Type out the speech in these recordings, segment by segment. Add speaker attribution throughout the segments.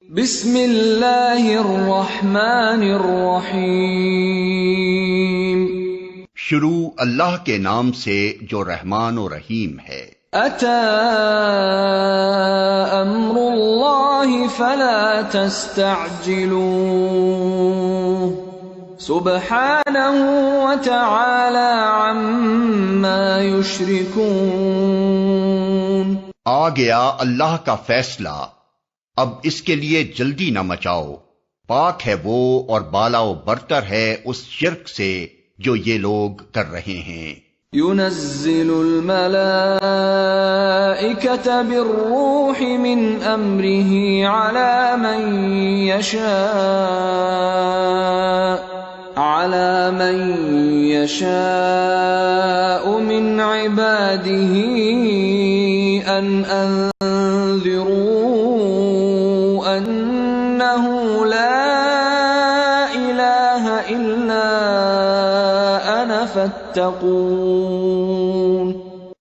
Speaker 1: بسم اللہ الرحمن الرحیم۔
Speaker 2: شروع اللہ کے نام سے جو رحمان و رحیم ہے۔
Speaker 1: اتی امر اللہ فلا تستعجلوه سبحانہ وتعالی عما یشرکون۔
Speaker 2: آ گیا اللہ کا فیصلہ، اب اس کے لیے جلدی نہ مچاؤ، پاک ہے وہ اور بالا و برتر ہے اس شرک سے جو یہ لوگ کر رہے ہیں۔
Speaker 1: ينزل الملائكة بالروح من أمره على من يشاء من عباده أن أنذروا أنه لا إله إلا أنا فاتقون۔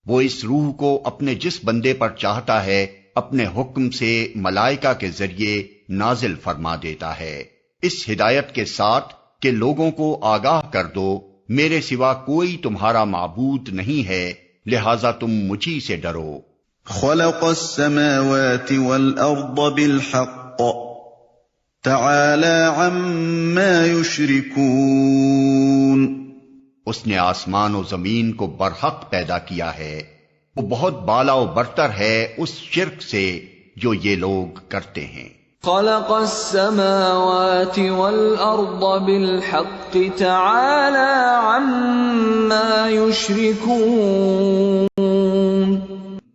Speaker 2: وہ اس روح کو اپنے جس بندے پر چاہتا ہے اپنے حکم سے ملائکہ کے ذریعے نازل فرما دیتا ہے، اس ہدایت کے ساتھ کہ لوگوں کو آگاہ کر دو میرے سوا کوئی تمہارا معبود نہیں ہے، لہذا تم مجھی سے ڈرو۔
Speaker 3: خلق السماوات والأرض بالحق تعالى عما يشركون۔
Speaker 2: اس نے آسمان و زمین کو برحق پیدا کیا ہے، وہ بہت بالا و برتر ہے اس شرک سے جو یہ لوگ کرتے ہیں۔
Speaker 1: خلق السماوات والأرض بالحق تعالى عما يشركون۔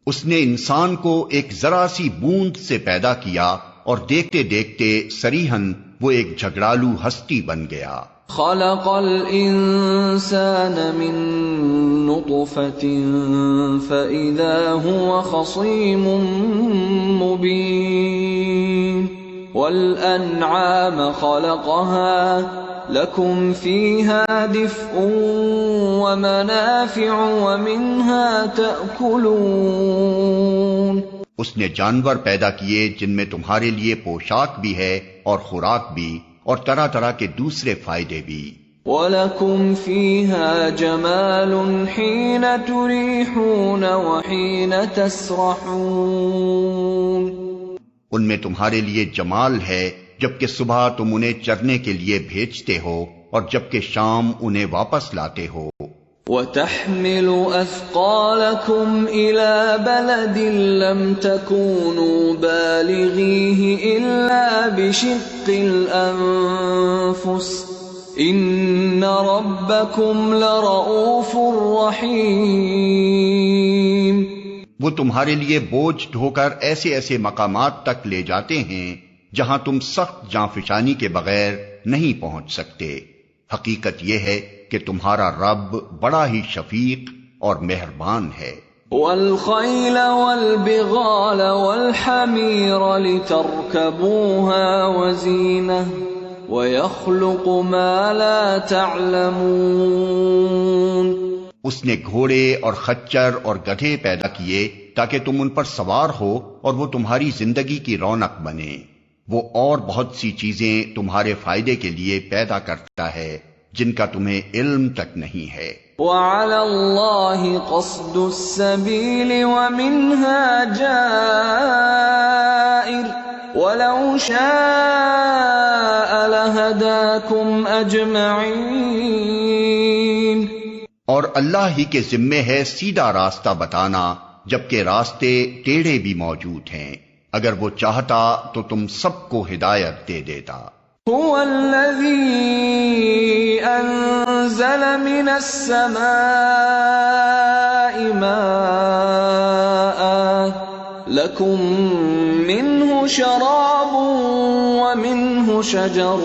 Speaker 2: اس نے انسان کو ایک ذرا سی بوند سے پیدا کیا اور دیکھتے دیکھتے صریحاً وہ ایک جھگڑالو ہستی بن گیا۔
Speaker 1: خلق الانسان من نطفة فإذا هو خصيم مبين والأنعام خلقها لكم فيها دفء ومنافع ومنها تأكلون۔
Speaker 2: اس نے جانور پیدا کیے جن میں تمہارے لیے پوشاک بھی ہے اور خوراک بھی اور طرح طرح کے دوسرے فائدے بھی۔
Speaker 1: وَلَكُمْ فِيهَا جَمَالٌ حِينَ تُرِيحُونَ وَحِينَ تَسْرَحُونَ۔
Speaker 2: ان میں تمہارے لیے جمال ہے جبکہ صبح تم انہیں چرنے کے لیے بھیجتے ہو اور جبکہ شام انہیں واپس لاتے ہو۔
Speaker 1: وَتَحْمِلُ أَثْقَالَكُمْ إِلَى بَلَدٍ لَمْ تَكُونُوا بَالِغِيهِ إِلَّا بِشِقِّ الْأَنفُسِ إِنَّ رَبَّكُمْ لَرَءُوفٌ رَحِيمٌ۔
Speaker 2: وہ تمہارے لیے بوجھ ڈھو کر ایسے ایسے مقامات تک لے جاتے ہیں جہاں تم سخت جانفشانی کے بغیر نہیں پہنچ سکتے۔ حقیقت یہ ہے کہ تمہارا رب بڑا ہی شفیق اور مہربان ہے۔
Speaker 1: وَالْخَيْلَ وَالْبِغَالَ وَالْحَمِيرَ لِتَرْكَبُوهَا وَزِينَةً وَيَخْلُقُ مَا لَا تَعْلَمُونَ۔
Speaker 2: اس نے گھوڑے اور خچر اور گدھے پیدا کیے تاکہ تم ان پر سوار ہو اور وہ تمہاری زندگی کی رونق بنے۔ وہ اور بہت سی چیزیں تمہارے فائدے کے لیے پیدا کرتا ہے جن کا تمہیں علم تک نہیں ہے۔
Speaker 1: وَعَلَى اللَّهِ قَصْدُ السَّبِيلِ وَمِنْهَا جَائِرٌ وَلَوْ شَاءَ لَهَدَاكُمْ أَجْمَعِينَ۔
Speaker 2: اور اللہ ہی کے ذمے ہے سیدھا راستہ بتانا جبکہ راستے ٹیڑھے بھی موجود ہیں، اگر وہ چاہتا تو تم سب کو ہدایت دے دیتا۔
Speaker 1: هو الذي أنزل من السماء ماء لكم منه شراب ومنه شجر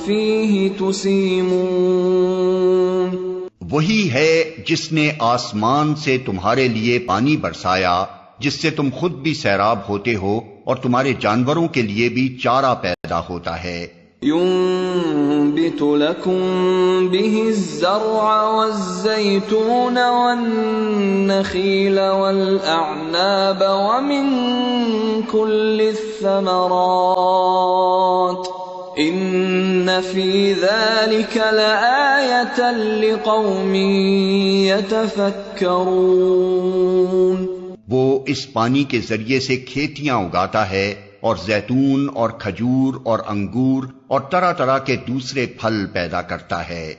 Speaker 1: فيه تسيمون۔
Speaker 2: وہی ہے جس نے آسمان سے تمہارے لیے پانی برسایا جس سے تم خود بھی سیراب ہوتے ہو اور تمہارے جانوروں کے لیے بھی چارہ پیدا ہوتا ہے،
Speaker 1: ينبت لكم به الزرع والزيتون والنخيل والأعناب ومن كل الثمرات إن في ذلك لآية لقوم يتفكرون۔
Speaker 2: وہ اس پانی کے ذریعے سے کھیتیاں اگاتا ہے اور زیتون اور کھجور اور انگور اور طرح طرح کے دوسرے پھل پیدا کرتا ہے،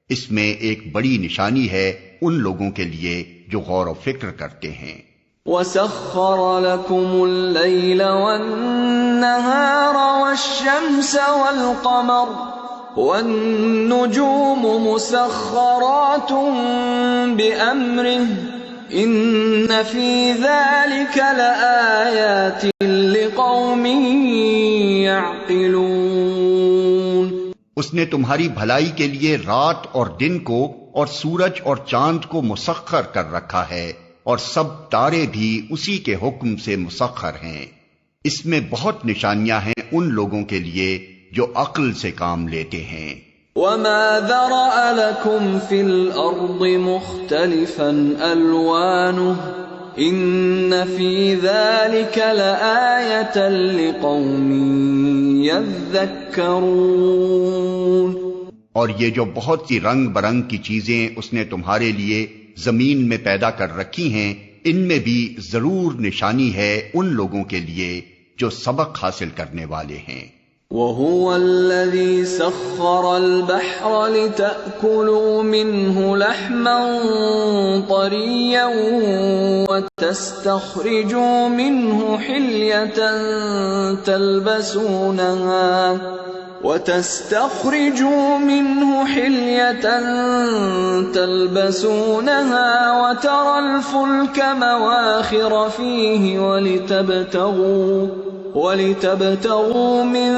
Speaker 2: اس میں ایک بڑی نشانی ہے ان لوگوں کے لیے جو غور و فکر کرتے ہیں۔
Speaker 1: وَسَخَّرَ لَكُمُ اللَّيْلَ وَالنَّهَارَ وَالشَّمْسَ وَالْقَمَرَ وَالنُّجُومُ مُسَخَّرَاتٌ بِأَمْرِهِ إِنَّ فِي ذَلِكَ لَآيَاتٍ لِقَوْمٍ يَعْقِلُونَ۔
Speaker 2: اس نے تمہاری بھلائی کے لیے رات اور دن کو اور سورج اور چاند کو مسخر کر رکھا ہے، اور سب تارے بھی اسی کے حکم سے مسخر ہیں۔ اس میں بہت نشانیاں ہیں ان لوگوں کے لیے جو عقل سے کام لیتے ہیں۔
Speaker 1: وَمَا ذَرَأَ لَكُمْ فِي الْأَرْضِ مُخْتَلِفًا أَلْوَانُهُ إِنَّ فِي ذَلِكَ لَآيَةً لِقَوْمٍ يَذَّكَّرُونَ۔
Speaker 2: اور یہ جو بہت سی رنگ برنگ کی چیزیں اس نے تمہارے لیے زمین میں پیدا کر رکھی ہیں، ان میں بھی ضرور نشانی ہے ان لوگوں کے لیے جو سبق حاصل کرنے والے ہیں۔
Speaker 1: وَهُوَ الَّذِي سَخَّرَ الْبَحْرَ لِتَأْكُلُوا مِنْهُ لَحْمًا طَرِيًّا وَتَسْتَخْرِجُوا مِنْهُ حِلْيَةً تلبسونها وترى الفلك مواخر فيه ولتبتغوا من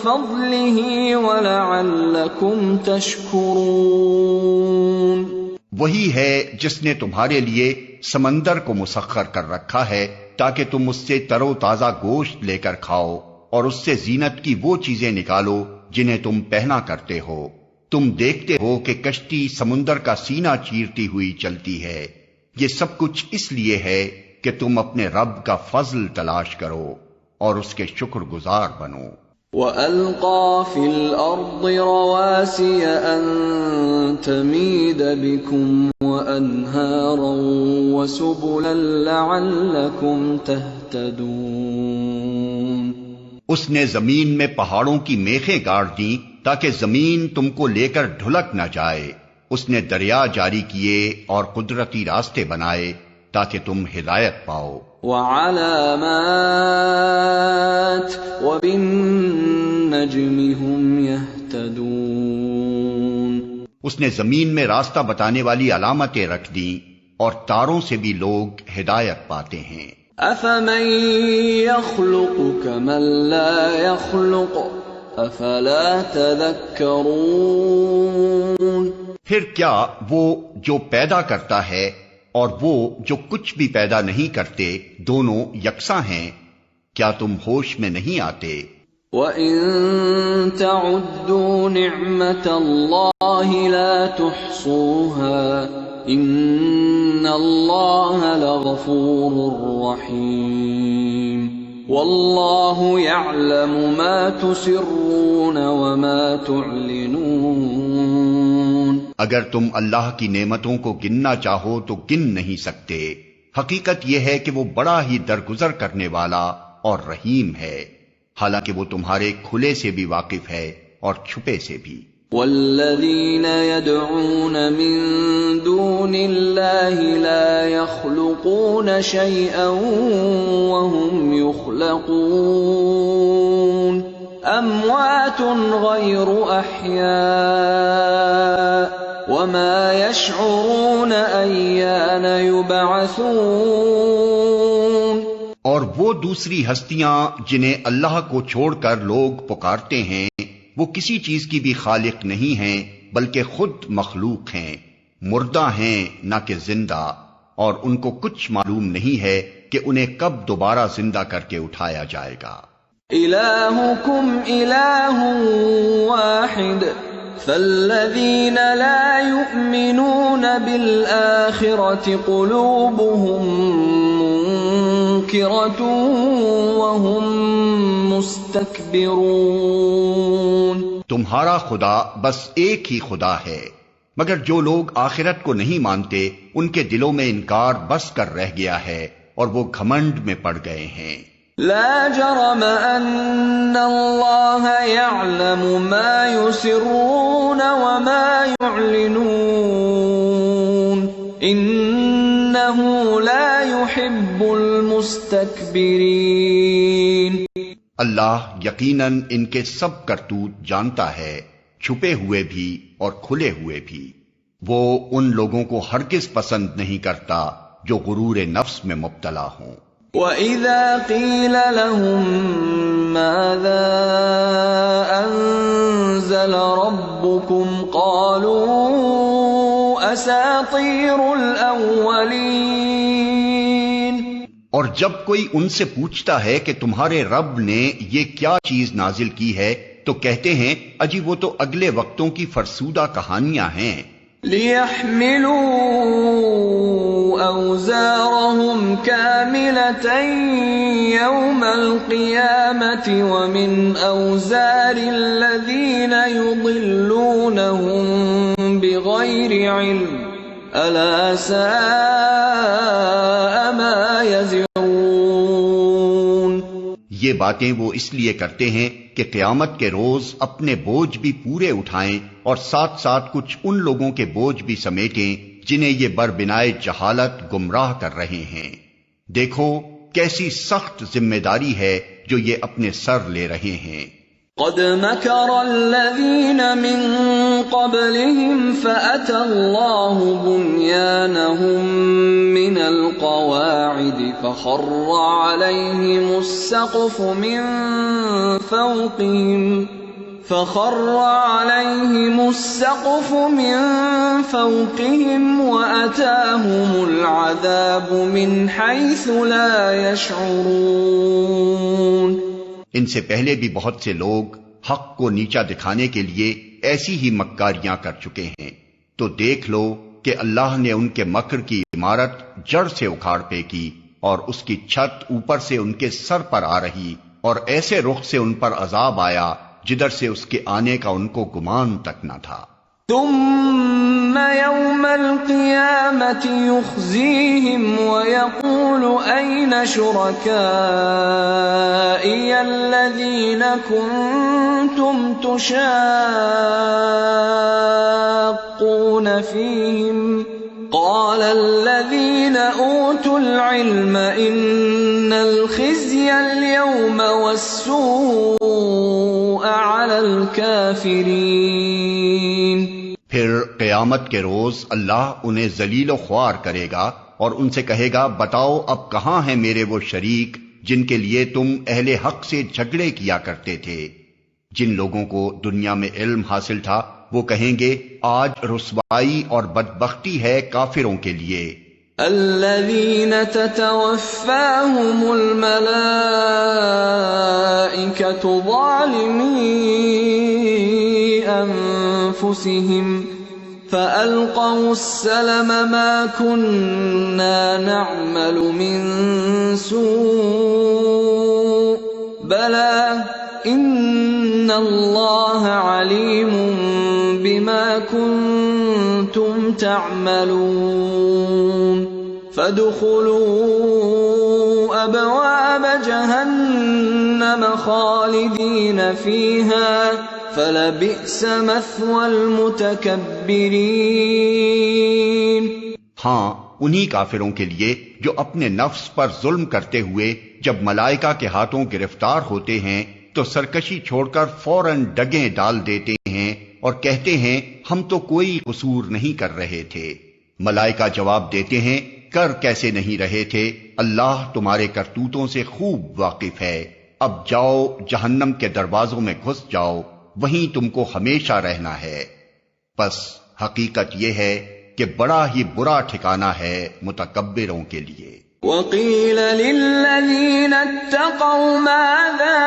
Speaker 1: فضله ولعلكم تشكرون۔
Speaker 2: وہی ہے جس نے تمہارے لیے سمندر کو مسخر کر رکھا ہے تاکہ تم اس سے تر و تازہ گوشت لے کر کھاؤ، اور اس سے زینت کی وہ چیزیں نکالو جنہیں تم پہنا کرتے ہو۔ تم دیکھتے ہو کہ کشتی سمندر کا سینہ چیرتی ہوئی چلتی ہے، یہ سب کچھ اس لیے ہے کہ تم اپنے رب کا فضل تلاش کرو اور اس کے شکر گزار بنو۔
Speaker 1: وَأَلْقَى فِي الْأَرْضِ رَوَاسِيَ أَن تَمِيدَ بِكُمْ وَأَنْهَارًا وَسُبُلًا لَعَلَّكُمْ تَهْتَدُونَ۔
Speaker 2: اس نے زمین میں پہاڑوں کی میخیں گاڑ دیں تاکہ زمین تم کو لے کر ڈھلک نہ جائے، اس نے دریا جاری کیے اور قدرتی راستے بنائے تاکہ تم ہدایت پاؤ۔
Speaker 1: وَعَلَامَاتٍ وَبِالنَّجْمِ هُمْ يَهْتَدُونَ۔
Speaker 2: اس نے زمین میں راستہ بتانے والی علامتیں رکھ دیں اور تاروں سے بھی لوگ ہدایت پاتے ہیں۔
Speaker 1: أَفَمَن يَخْلُقُ كَمَن لَّا يَخْلُقُ أَفَلَا تَذَكَّرُونَ۔
Speaker 2: پھر کیا وہ جو پیدا کرتا ہے اور وہ جو کچھ بھی پیدا نہیں کرتے دونوں یکساں ہیں، کیا تم ہوش میں نہیں آتے؟
Speaker 1: وَإِن تَعُدُّوا نِعْمَةَ اللَّهِ لَا تُحْصُوهَا إِنَّ اللَّهَ لَغَفُورٌ رَّحِيمٌ وَاللَّهُ يَعْلَمُ مَا تُسِرُّونَ وَمَا تُعْلِنُونَ۔
Speaker 2: اگر تم اللہ کی نعمتوں کو گننا چاہو تو گن نہیں سکتے، حقیقت یہ ہے کہ وہ بڑا ہی درگزر کرنے والا اور رحیم ہے، حالانکہ وہ تمہارے کھلے سے بھی واقف ہے اور چھپے سے بھی۔
Speaker 1: والذین يدعون من دون اللہ لا يخلقون شیئا وهم يخلقون اموات غیر احیاء وما يشعرون ایان یبعثون۔
Speaker 2: اور وہ دوسری ہستیاں جنہیں اللہ کو چھوڑ کر لوگ پکارتے ہیں وہ کسی چیز کی بھی خالق نہیں ہیں بلکہ خود مخلوق ہیں، مردہ ہیں نہ کہ زندہ، اور ان کو کچھ معلوم نہیں ہے کہ انہیں کب دوبارہ زندہ کر کے اٹھایا جائے گا۔
Speaker 1: إلهكم إله واحد فالذين لا يؤمنون بالآخرة قلوبهم منكرة وهم مستكبرون۔
Speaker 2: تمہارا خدا بس ایک ہی خدا ہے، مگر جو لوگ آخرت کو نہیں مانتے ان کے دلوں میں انکار بس کر رہ گیا ہے اور وہ گھمنڈ میں پڑ گئے ہیں۔
Speaker 1: لا جرم ان اللہ یعلم ما یسرون وما یعلنون انہ لا يحب المستکبرین۔
Speaker 2: اللہ یقیناً ان کے سب کرتوت جانتا ہے، چھپے ہوئے بھی اور کھلے ہوئے بھی۔ وہ ان لوگوں کو ہرگز پسند نہیں کرتا جو غرور نفس میں مبتلا ہوں۔
Speaker 1: وَإِذَا قِيلَ لَهُم مَّاذَا أَنزَلَ رَبُّكُمْ قَالُوا أَسَاطِيرُ الْأَوَّلِينَ۔
Speaker 2: اور جب کوئی ان سے پوچھتا ہے کہ تمہارے رب نے یہ کیا چیز نازل کی ہے تو کہتے ہیں اجی وہ تو اگلے وقتوں کی فرسودہ کہانیاں ہیں۔
Speaker 1: لِيَحْمِلُوا أَوْزَارَهُمْ كَامِلَةً يَوْمَ الْقِيَامَةِ وَمِنْ أَوْزَارِ الَّذِينَ يُضِلُّونَهُم بِغَيْرِ عِلْمٍ أَلَا سَاءَ مَا يَزِرُونَ۔
Speaker 2: یہ باتیں وہ اس لیے کرتے ہیں کہ قیامت کے روز اپنے بوجھ بھی پورے اٹھائیں اور ساتھ ساتھ کچھ ان لوگوں کے بوجھ بھی سمیٹیں جنہیں یہ بربنائے جہالت گمراہ کر رہے ہیں۔ دیکھو کیسی سخت ذمہ داری ہے جو یہ اپنے سر لے رہے ہیں۔
Speaker 1: قد مكر الذين من قبلهم فأتى الله بنيانهم من القواعد فخر عليهم السقف من فوقهم وأتاهم العذاب من حيث لا يشعرون۔
Speaker 2: ان سے پہلے بھی بہت سے لوگ حق کو نیچا دکھانے کے لیے ایسی ہی مکاریاں کر چکے ہیں، تو دیکھ لو کہ اللہ نے ان کے مکر کی عمارت جڑ سے اکھاڑ پھینکی اور اس کی چھت اوپر سے ان کے سر پر آ رہی اور ایسے رخ سے ان پر عذاب آیا جدھر سے اس کے آنے کا ان کو گمان تک نہ تھا۔
Speaker 1: ثم يوم القيامة يخزيهم ويقول أين شركائي الذين كنتم تشاقون فيهم قال الذين أوتوا العلم إن الخزي اليوم والسوء على الكافرين۔
Speaker 2: پھر قیامت کے روز اللہ انہیں ذلیل و خوار کرے گا اور ان سے کہے گا بتاؤ اب کہاں ہیں میرے وہ شریک جن کے لیے تم اہل حق سے جھگڑے کیا کرتے تھے۔ جن لوگوں کو دنیا میں علم حاصل تھا وہ کہیں گے آج رسوائی اور بدبختی ہے کافروں کے لیے۔
Speaker 1: الذين تتوفاهم الملائكة ظالمي أنفسهم فألقوا السلم ما كنا نعمل من سوء بلى إن الله عليم بما كنتم تعملون فادخلوا أبواب جهنم خالدين فيها فلبئس مثوى المتكبرين۔
Speaker 2: ہاں انہی کافروں کے لیے جو اپنے نفس پر ظلم کرتے ہوئے جب ملائکہ کے ہاتھوں گرفتار ہوتے ہیں تو سرکشی چھوڑ کر فوراً ڈگیں ڈال دیتے ہیں اور کہتے ہیں ہم تو کوئی قصور نہیں کر رہے تھے۔ ملائکہ جواب دیتے ہیں کر کیسے نہیں رہے تھے، اللہ تمہارے کرتوتوں سے خوب واقف ہے، اب جاؤ جہنم کے دروازوں میں گھس جاؤ، وہیں تم کو ہمیشہ رہنا ہے۔ پس حقیقت یہ ہے کہ بڑا ہی برا ٹھکانہ ہے متکبروں کے لیے۔
Speaker 1: وقيل للذين اتقوا ماذا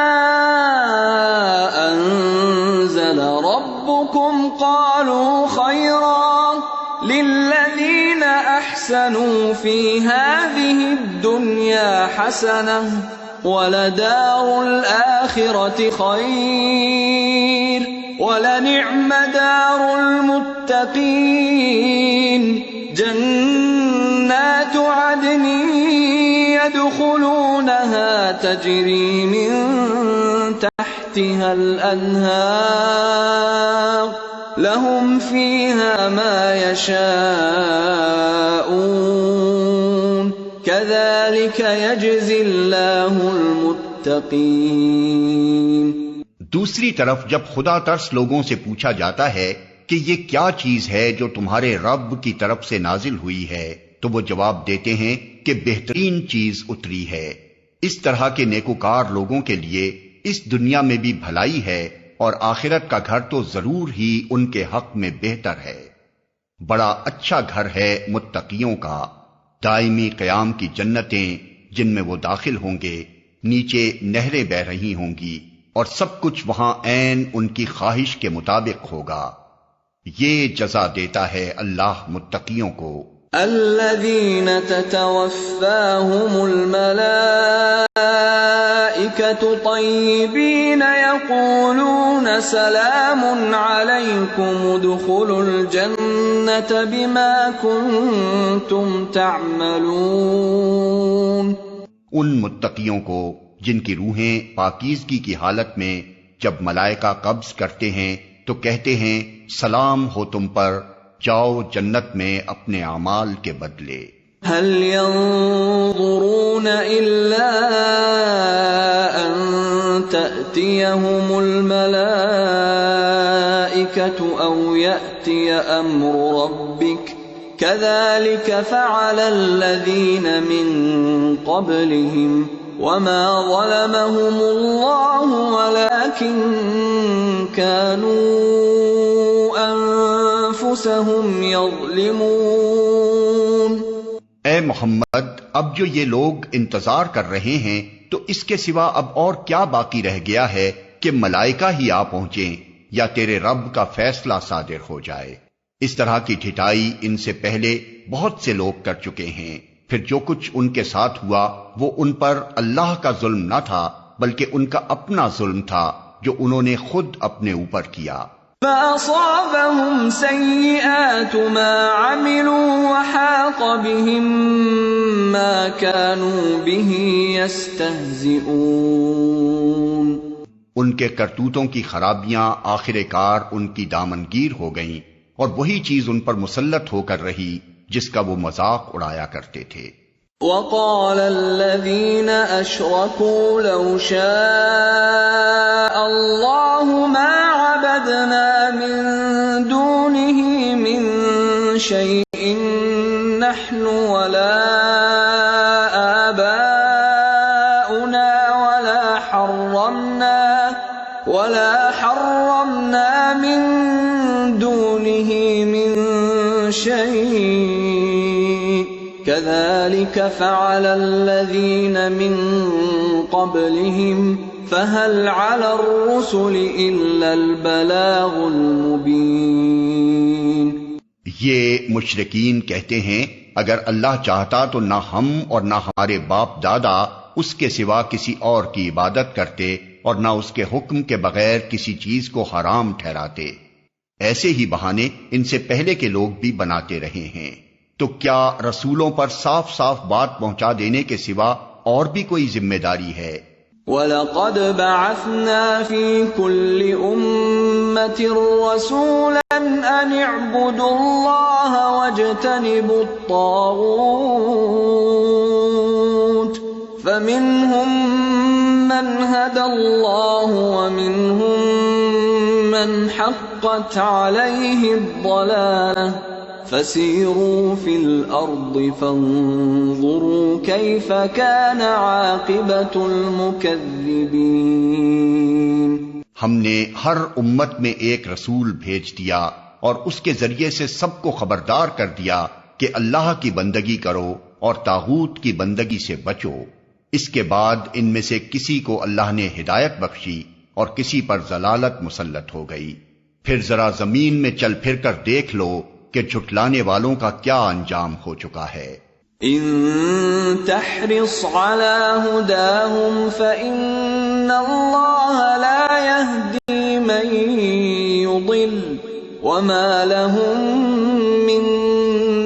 Speaker 1: أنزل ربكم قالوا خيرا للذين أحسنوا في هذه الدنيا حسنة ولدار الآخرة خير ولنعم دار المتقين جنات عدن يدخلونها تجري من تحتها الأنهار لهم فيها ما يشاءون كذلك يجزي الله المتقين۔
Speaker 2: دوسری طرف جب خدا ترس لوگوں سے پوچھا جاتا ہے کہ یہ کیا چیز ہے جو تمہارے رب کی طرف سے نازل ہوئی ہے، تو وہ جواب دیتے ہیں کہ بہترین چیز اتری ہے۔ اس طرح کے نیکوکار لوگوں کے لیے اس دنیا میں بھی بھلائی ہے اور آخرت کا گھر تو ضرور ہی ان کے حق میں بہتر ہے۔ بڑا اچھا گھر ہے متقیوں کا، دائمی قیام کی جنتیں جن میں وہ داخل ہوں گے، نیچے نہریں بہہ رہی ہوں گی اور سب کچھ وہاں عین ان کی خواہش کے مطابق ہوگا۔ یہ جزا دیتا ہے اللہ متقیوں کو۔
Speaker 1: الذين تتوفاهم الملائكة طيبين يقولون سلام عليكم ادخلوا الجنة بما كنتم تعملون۔
Speaker 2: ان متقیوں کو جن کی روحیں پاکیزگی کی حالت میں جب ملائکہ قبض کرتے ہیں تو کہتے ہیں سلام ہو تم پر، جاؤ جنت میں اپنے اعمال کے بدلے۔
Speaker 1: هل ينظرون إلا أن تأتيهم الملائكة أو يأتي أمر ربك كذلك فعل الذين من قبلهم وما ظلمهم الله ولكن كانوا أنفسهم يظلمون۔
Speaker 2: اے محمد، اب جو یہ لوگ انتظار کر رہے ہیں تو اس کے سوا اب اور کیا باقی رہ گیا ہے کہ ملائکہ ہی آ پہنچیں یا تیرے رب کا فیصلہ صادر ہو جائے۔ اس طرح کی ٹھٹائی ان سے پہلے بہت سے لوگ کر چکے ہیں، پھر جو کچھ ان کے ساتھ ہوا وہ ان پر اللہ کا ظلم نہ تھا بلکہ ان کا اپنا ظلم تھا جو انہوں نے خود اپنے اوپر کیا۔
Speaker 1: فَأَصَابَهُمْ سَيِّئَاتُ مَا عَمِلُوا وَحَاقَ بِهِم مَّا كَانُوا بِهِ يَسْتَهْزِئُونَ۔
Speaker 2: ان کے کرتوتوں کی خرابیاں آخر کار ان کی دامنگیر ہو گئیں اور وہی چیز ان پر مسلط ہو کر رہی جس کا وہ مذاق اڑایا کرتے تھے۔
Speaker 1: وَقَالَ الَّذِينَ أَشْرَكُوا لَوْ شَاءَ اللَّهُ مَا عَبَدْنَا مِن دُونِهِ مِن شَيْءٍ نَحْنُ وَلَا آبَاؤُنَا وَلَا حَرَّمْنَا مِن دُونِهِ مِن شَيْءٍ كَذَلِكَ فَعَلَ الَّذِينَ مِن قَبْلِهِمْ فَهَلْ عَلَى الرُّسُلِ إِلَّا الْبَلَاغُ الْمُبِينُ۔
Speaker 2: یہ مشرکین کہتے ہیں اگر اللہ چاہتا تو نہ ہم اور نہ ہمارے باپ دادا اس کے سوا کسی اور کی عبادت کرتے اور نہ اس کے حکم کے بغیر کسی چیز کو حرام ٹھہراتے۔ ایسے ہی بہانے ان سے پہلے کے لوگ بھی بناتے رہے ہیں۔ تو کیا رسولوں پر صاف صاف بات پہنچا دینے کے سوا اور بھی کوئی ذمہ داری ہے؟
Speaker 1: وَلَقَدْ بَعَثْنَا فِي كُلِّ أُمَّةٍ رَّسُولًا أَنِ اعْبُدُوا اللَّهَ وَاجْتَنِبُوا الطَّاغُوتَ فَمِنْهُم مَّنْ هَدَى اللَّهُ وَمِنْهُم مَّنْ حَقَّتْ عَلَيْهِ الضَّلَالَةُ فَسِيرُوا فِي الْأَرْضِ فَانظُرُوا كَيْفَ كَانَ عَاقِبَةُ الْمُكَذِّبِينَ۔
Speaker 2: ہم نے ہر امت میں ایک رسول بھیج دیا اور اس کے ذریعے سے سب کو خبردار کر دیا کہ اللہ کی بندگی کرو اور طاغوت کی بندگی سے بچو۔ اس کے بعد ان میں سے کسی کو اللہ نے ہدایت بخشی اور کسی پر ضلالت مسلط ہو گئی۔ پھر ذرا زمین میں چل پھر کر دیکھ لو کہ جھٹلانے والوں کا کیا انجام ہو چکا ہے۔
Speaker 1: ان تحرص على هداهم فإن الله لا يهدي من يضل وما لهم من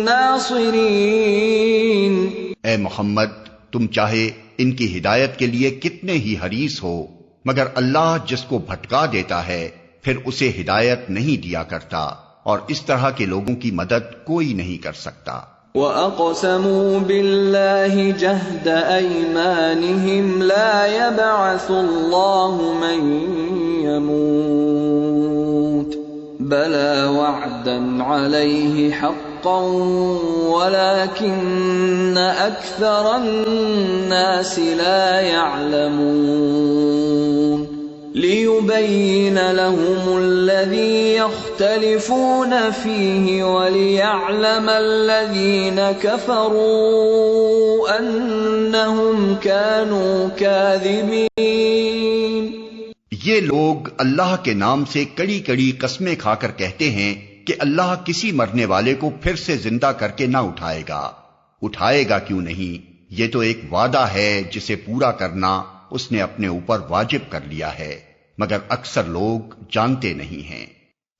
Speaker 1: ناصرين۔
Speaker 2: اے محمد، تم چاہے ان کی ہدایت کے لیے کتنے ہی حریص ہو، مگر اللہ جس کو بھٹکا دیتا ہے پھر اسے ہدایت نہیں دیا کرتا، اور اس طرح کے لوگوں کی مدد کوئی نہیں کر سکتا۔
Speaker 1: وَأَقْسَمُوا بِاللَّهِ جَهْدَ أَيْمَانِهِمْ لَا يَبْعَثُ اللَّهُ مَن يَمُوتُ بَلَىٰ وَعْدًا عَلَيْهِ حَقًّا وَلَٰكِنَّ أَكْثَرَ النَّاسِ لَا يَعْلَمُونَ لِيُبَيِّنَ لَهُمُ الَّذِي يَخْتَلِفُونَ فِيهِ وَلِيَعْلَمَ الَّذِينَ كَفَرُوا أَنَّهُمْ كَانُوا كَاذِبِينَ۔
Speaker 2: یہ لوگ اللہ کے نام سے کڑی کڑی قسمیں کھا کر کہتے ہیں کہ اللہ کسی مرنے والے کو پھر سے زندہ کر کے نہ اٹھائے گا۔ اٹھائے گا کیوں نہیں؟ یہ تو ایک وعدہ ہے جسے پورا کرنا اس نے اپنے اوپر واجب کر لیا ہے، مگر اکثر لوگ جانتے نہیں ہیں۔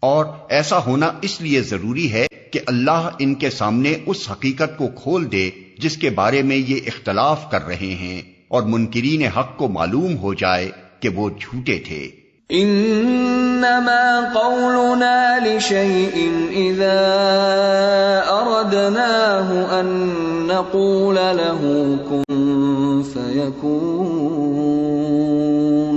Speaker 2: اور ایسا ہونا اس لیے ضروری ہے کہ اللہ ان کے سامنے اس حقیقت کو کھول دے جس کے بارے میں یہ اختلاف کر رہے ہیں، اور منکرین حق کو معلوم ہو جائے کہ وہ جھوٹے تھے۔
Speaker 1: انما قولنا لشيء اذا اردناه ان نقول له كن فيكون۔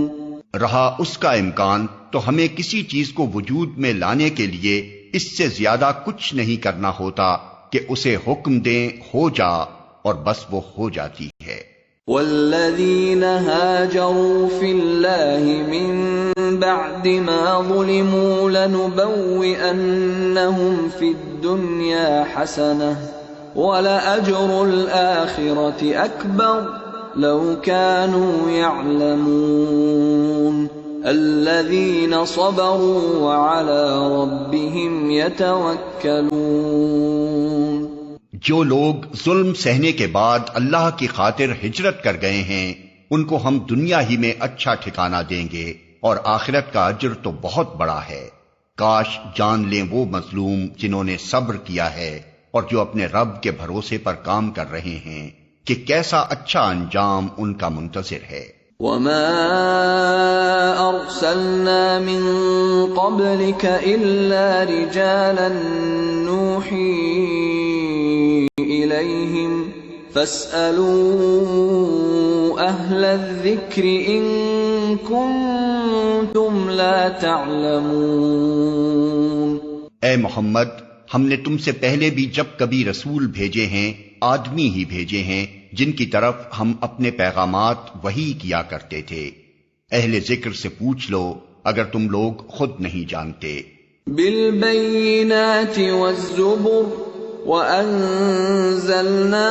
Speaker 2: رہا اس کا امکان تو ہمیں کسی چیز کو وجود میں لانے کے لیے اس سے زیادہ کچھ نہیں کرنا ہوتا کہ اسے حکم دیں ہو جا، اور بس وہ ہو جاتی ہے۔
Speaker 1: والذین هاجروا فی اللہ من بعد ما ظلموا لنبوئنہم فی الدنیا حسنہ ولأجر الآخرة اکبر لو كانوا يعلمون الذين صبروا وعلى ربهم يتوكلون۔
Speaker 2: جو لوگ ظلم سہنے کے بعد اللہ کی خاطر ہجرت کر گئے ہیں ان کو ہم دنیا ہی میں اچھا ٹھکانہ دیں گے، اور آخرت کا اجر تو بہت بڑا ہے۔ کاش جان لیں وہ مظلوم جنہوں نے صبر کیا ہے اور جو اپنے رب کے بھروسے پر کام کر رہے ہیں کہ کیسا اچھا انجام ان کا منتظر ہے۔
Speaker 1: وما ارسلنا من قبلك الا رجالا نوحي اليهم فاسالوا اهل الذكر ان كنتم لا تعلمون۔
Speaker 2: اے محمد، ہم نے تم سے پہلے بھی جب کبھی رسول بھیجے ہیں آدمی ہی بھیجے ہیں جن کی طرف ہم اپنے پیغامات وحی کیا کرتے تھے۔ اہل ذکر سے پوچھ لو اگر تم لوگ خود نہیں جانتے۔
Speaker 1: بالبینات والزبر وانزلنا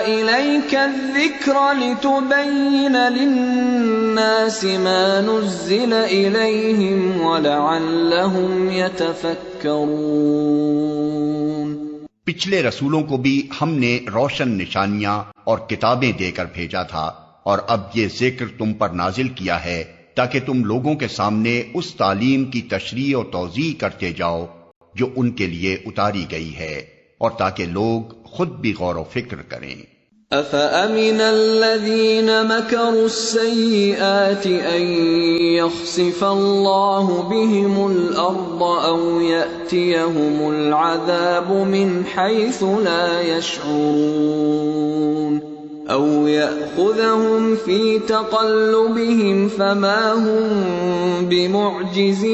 Speaker 1: الیک الذکر لتبین للناس ما نزل الیہم ولعلہم یتفکرون۔
Speaker 2: پچھلے رسولوں کو بھی ہم نے روشن نشانیاں اور کتابیں دے کر بھیجا تھا، اور اب یہ ذکر تم پر نازل کیا ہے تاکہ تم لوگوں کے سامنے اس تعلیم کی تشریح و توضیح کرتے جاؤ جو ان کے لیے اتاری گئی ہے، اور تاکہ لوگ خود بھی غور و فکر کریں۔
Speaker 1: أَفَأَمِنَ الَّذِينَ مَكَرُوا السَّيِّئَاتِ أَن يَخْسِفَ اللَّهُ بِهِمُ الْأَرْضَ أَوْ يَأْتِيَهُمُ الْعَذَابُ مِنْ حَيْثُ لَا يَشْعُرُونَ أَوْ يَأْخُذَهُمْ فِي تَقَلُّبِهِمْ فَمَا هُمْ بِمُعْجِزِينَ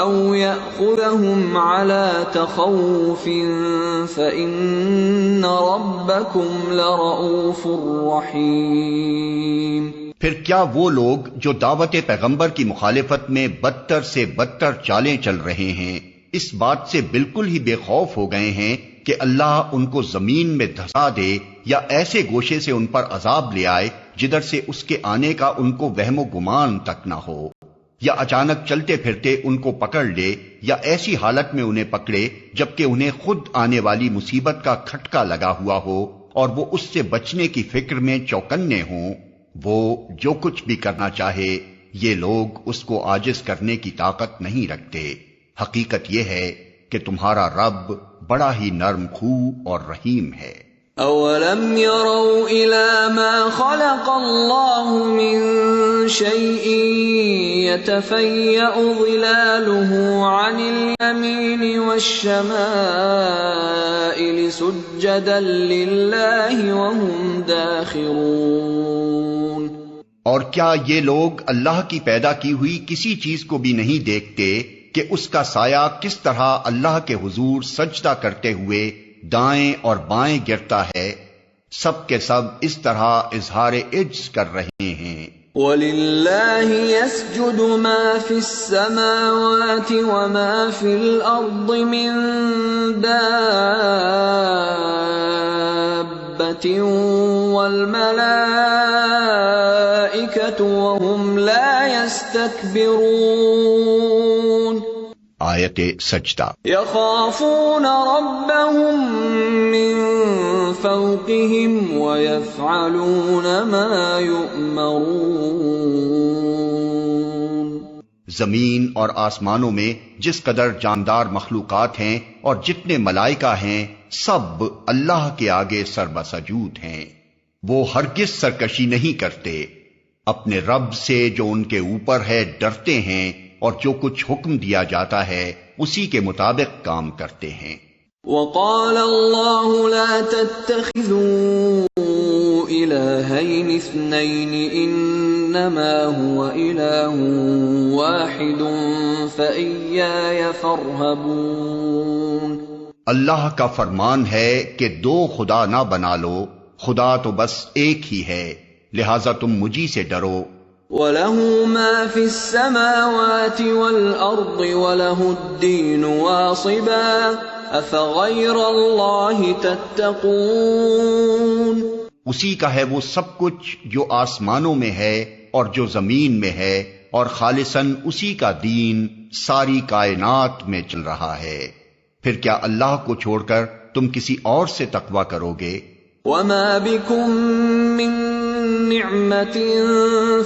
Speaker 1: أَوْ يَأْخُذَهُمْ عَلَى تَخَوُّفٍ فَإِنَّ رَبَّكُمْ لَرَءُوفٌ رَحِيمٌ۔
Speaker 2: پھر کیا وہ لوگ جو دعوت پیغمبر کی مخالفت میں بدتر سے بدتر چالیں چل رہے ہیں اس بات سے بالکل ہی بے خوف ہو گئے ہیں کہ اللہ ان کو زمین میں دھسا دے یا ایسے گوشے سے ان پر عذاب لے آئے جدھر سے اس کے آنے کا ان کو وہم و گمان تک نہ ہو، یا اچانک چلتے پھرتے ان کو پکڑ لے، یا ایسی حالت میں انہیں پکڑے جبکہ انہیں خود آنے والی مصیبت کا کھٹکا لگا ہوا ہو اور وہ اس سے بچنے کی فکر میں چوکنے ہوں۔ وہ جو کچھ بھی کرنا چاہے، یہ لوگ اس کو عاجز کرنے کی طاقت نہیں رکھتے۔ حقیقت یہ ہے کہ تمہارا رب بڑا ہی نرم خو اور رحیم ہے۔
Speaker 1: اولم يروا الى ما خلق الله من شيء يتفيأ ظلاله عن اليمين والشمائل سجدا لله وهم داخرون۔
Speaker 2: اور کیا یہ لوگ اللہ کی پیدا کی ہوئی کسی چیز کو بھی نہیں دیکھتے کہ اس کا سایہ کس طرح اللہ کے حضور سجدہ کرتے ہوئے دائیں اور بائیں گرتا ہے؟ سب کے سب اس طرح اظہار عجز کر رہے ہیں۔
Speaker 1: وَلِلَّهِ يَسْجُدُ مَا فِي السَّمَاوَاتِ وَمَا فِي الْأَرْضِ مِن دَابَّةٍ وَالْمَلَائِكَةُ وَهُمْ لَا يَسْتَكْبِرُونَ۔
Speaker 2: آیت سجدہ۔
Speaker 1: يَخَافُونَ رَبَّهُم مِّن فَوْقِهِمْ وَيَفْعَلُونَ مَا يُؤْمَرُونَ۔
Speaker 2: زمین اور آسمانوں میں جس قدر جاندار مخلوقات ہیں اور جتنے ملائکہ ہیں، سب اللہ کے آگے سربسجود ہیں۔ وہ ہرگز سرکشی نہیں کرتے، اپنے رب سے جو ان کے اوپر ہے ڈرتے ہیں، اور جو کچھ حکم دیا جاتا ہے اسی کے مطابق کام کرتے ہیں۔
Speaker 1: وقال اللہ لا تتخذوا الہین اثنین انما هو الہ واحد فإیای فارہبون۔
Speaker 2: اللہ کا فرمان ہے کہ دو خدا نہ بنا لو، خدا تو بس ایک ہی ہے، لہذا تم مجھی سے ڈرو۔
Speaker 1: وَلَهُ مَا فِي السَّمَاوَاتِ وَالْأَرْضِ وَلَهُ الدِّينُ وَاصِبًا أَفَغَيْرَ اللَّهِ تَتَّقُونَ۔
Speaker 2: اسی کا ہے وہ سب کچھ جو آسمانوں میں ہے اور جو زمین میں ہے، اور خالصاً اسی کا دین ساری کائنات میں چل رہا ہے، پھر کیا اللہ کو چھوڑ کر تم کسی اور سے تقوی کرو گے؟
Speaker 1: وَمَا بِكُم مِّن نِّعْمَةٍ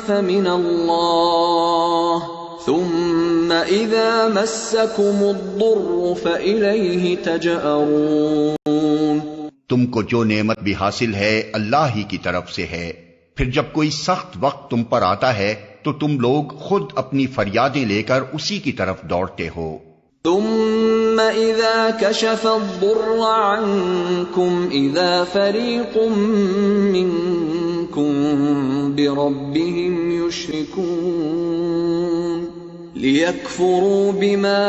Speaker 1: فَمِنَ اللَّهِ ثُمَّ إِذَا مَسَّكُمُ الضُّرُّ فَإِلَيْهِ تَجْأَرُونَ۔
Speaker 2: تم کو جو نعمت بھی حاصل ہے اللہ ہی کی طرف سے ہے، پھر جب کوئی سخت وقت تم پر آتا ہے تو تم لوگ خود اپنی فریادیں لے کر اسی کی طرف دوڑتے ہو۔
Speaker 1: ثم اذا كشف الضر عنكم اذا فريق منكم بربهم يشركون ليكفروا بما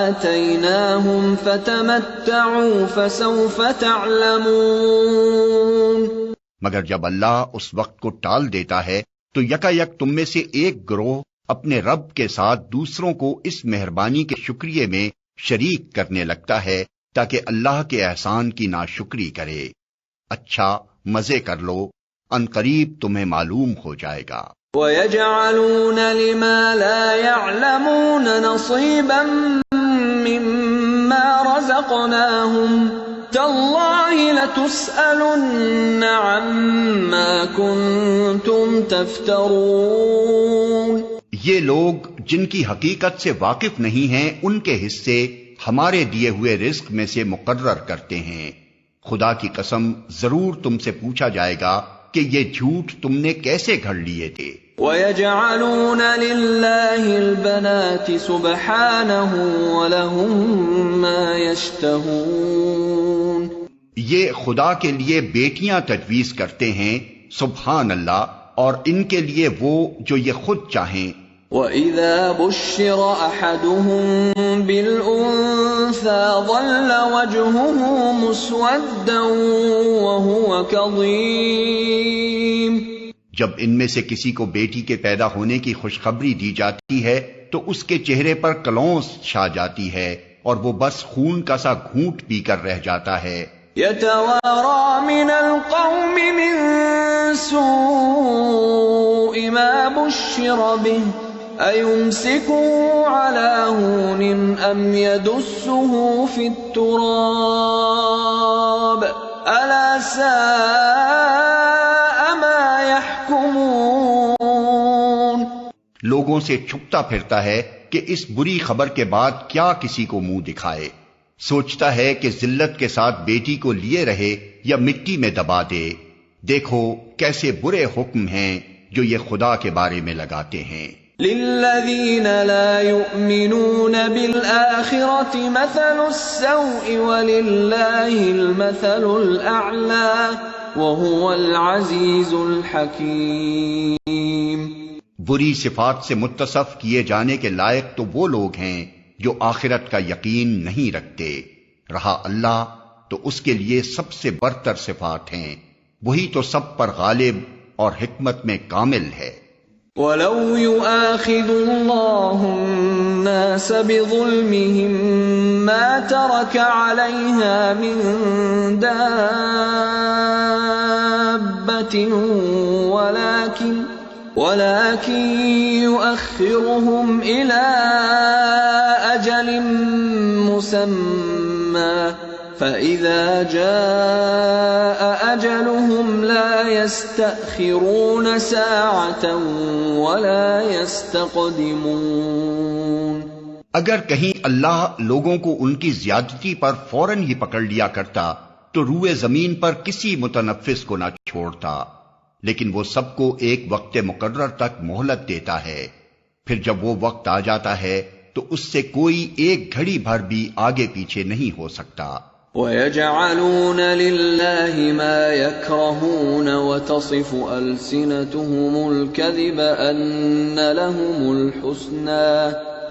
Speaker 1: آتيناهم فتمتعوا فسوف تعلمون۔
Speaker 2: مگر جب اللہ اس وقت کو ٹال دیتا ہے تو یکایک تم میں سے ایک گروہ اپنے رب کے ساتھ دوسروں کو اس مہربانی کے شکریہ میں شریک کرنے لگتا ہے تاکہ اللہ کے احسان کی ناشکری کرے۔ اچھا مزے کر لو، ان قریب تمہیں معلوم ہو جائے گا۔
Speaker 1: وَيَجْعَلُونَ لِمَا لَا يَعْلَمُونَ نَصِيبًا مِّمَّا رَزَقْنَاهُمْ تَاللَّهِ لَتُسْأَلُنَّ عَمَّا كُنتُمْ تَفْتَرُونَ۔
Speaker 2: یہ لوگ جن کی حقیقت سے واقف نہیں ہیں ان کے حصے ہمارے دیے ہوئے رزق میں سے مقرر کرتے ہیں۔ خدا کی قسم ضرور تم سے پوچھا جائے گا کہ یہ جھوٹ تم نے کیسے گھڑ لیے تھے۔
Speaker 1: وَيَجْعَلُونَ لِلَّهِ الْبَنَاتِ سُبْحَانَهُ وَلَهُم مَّا يَشْتَهُونَ۔
Speaker 2: یہ خدا کے لیے بیٹیاں تجویز کرتے ہیں، سبحان اللہ، اور ان کے لیے وہ جو یہ خود چاہیں۔
Speaker 1: وَإِذَا بُشِّرَ أَحَدُهُم بِالْأُنثَىٰ ظَلَّ وَجْهُهُ مُسْوَدًّا وَهُوَ كَظِيمٌ۔
Speaker 2: جب ان میں سے کسی کو بیٹی کے پیدا ہونے کی خوشخبری دی جاتی ہے تو اس کے چہرے پر کلونس چھا جاتی ہے اور وہ بس خون کا سا گھونٹ پی کر رہ جاتا ہے.
Speaker 1: يتوارى من القوم من سوء ما بشر به أيمسكه على هون أم يدسه في التراب ألا ساء ما يحكمون.
Speaker 2: لوگوں سے چھپتا پھرتا ہے کہ اس بری خبر کے بعد کیا کسی کو منہ دکھائے. سوچتا ہے کہ ذلت کے ساتھ بیٹی کو لیے رہے یا مٹی میں دبا دے. دیکھو کیسے برے حکم ہیں جو یہ خدا کے بارے میں لگاتے ہیں.
Speaker 1: للذین لا یؤمنون بالآخرة مثل السوء وللہ المثل الأعلی وهو العزیز الحکیم.
Speaker 2: بری صفات سے متصف کیے جانے کے لائق تو وہ لوگ ہیں جو آخرت کا یقین نہیں رکھتے. رہا اللہ تو اس کے لیے سب سے برتر صفات ہیں. وہی تو سب پر غالب اور حکمت میں کامل ہے.
Speaker 1: وَلَوْ يُؤَاخِذُ اللَّهُ النَّاسَ بِظُلْمِهِمْ مَا تَرَكَ عَلَيْهَا مِن دَابَّةٍ وَلَكِنْ يُؤَخِّرُهُمْ إِلَى أَجَلٍ مُّسَمًّى فَإِذَا جَاءَ أَجَلُهُمْ لَا يَسْتَأْخِرُونَ سَاعَةً وَلَا يَسْتَقْدِمُونَ.
Speaker 2: اگر کہیں اللہ لوگوں کو ان کی زیادتی پر فوراً ہی پکڑ لیا کرتا تو روئے زمین پر کسی متنفس کو نہ چھوڑتا. لیکن وہ سب کو ایک وقت مقرر تک مہلت دیتا ہے. پھر جب وہ وقت آ جاتا ہے تو اس سے کوئی ایک گھڑی بھر بھی آگے پیچھے نہیں ہو سکتا.
Speaker 1: وَيَجْعَلُونَ لِلَّهِ مَا يَكْرَهُونَ وَتَصِفُ أَلْسِنَتُهُمُ الْكَذِبَ أَنَّ لَهُمُ الْحُسْنَى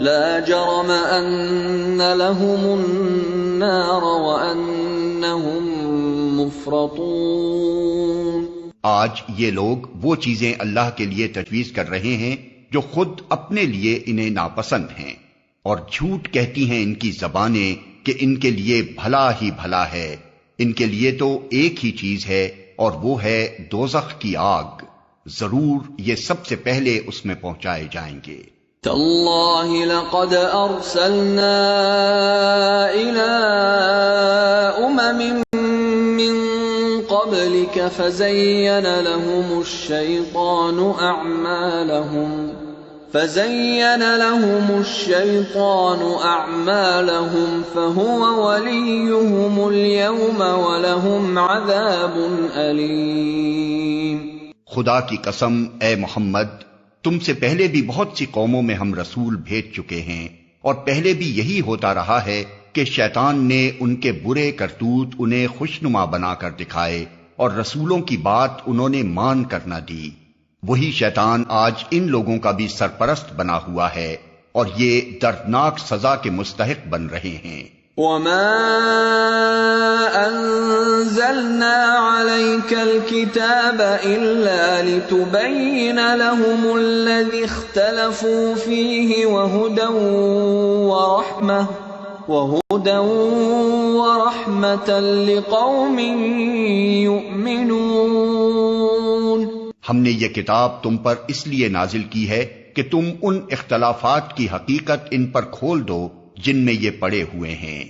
Speaker 1: لَا جَرَمَ أَنَّ لَهُمُ النَّارَ وَأَنَّهُمْ مُفْرَطُونَ.
Speaker 2: آج یہ لوگ وہ چیزیں اللہ کے لیے تجویز کر رہے ہیں جو خود اپنے لیے انہیں ناپسند ہیں، اور جھوٹ کہتی ہیں ان کی زبانیں کہ ان کے لیے بھلا ہی بھلا ہے. ان کے لیے تو ایک ہی چیز ہے اور وہ ہے دوزخ کی آگ. ضرور یہ سب سے پہلے اس میں پہنچائے جائیں گے.
Speaker 1: تاللہ لقد ارسلنا الى امم من قبلك فزين لهم الشيطان أعمالهم فهو وليهم اليوم ولهم عذاب أليم.
Speaker 2: خدا کی قسم اے محمد، تم سے پہلے بھی بہت سی قوموں میں ہم رسول بھیج چکے ہیں، اور پہلے بھی یہی ہوتا رہا ہے کہ شیطان نے ان کے برے کرتوت انہیں خوشنما بنا کر دکھائے اور رسولوں کی بات انہوں نے مان کر نہ دی. وہی شیطان آج ان لوگوں کا بھی سرپرست بنا ہوا ہے اور یہ دردناک سزا کے مستحق بن رہے ہیں.
Speaker 1: وَمَا أَنزَلْنَا عَلَيْكَ الْكِتَابَ إِلَّا لِتُبَيِّنَ لَهُمُ الَّذِي اخْتَلَفُوا فِيهِ وَهُدًى وَرَحْمَةً لِقَوْمٍ يُؤْمِنُونَ.
Speaker 2: ہم نے یہ کتاب تم پر اس لیے نازل کی ہے کہ تم ان اختلافات کی حقیقت ان پر کھول دو جن میں یہ پڑے ہوئے ہیں.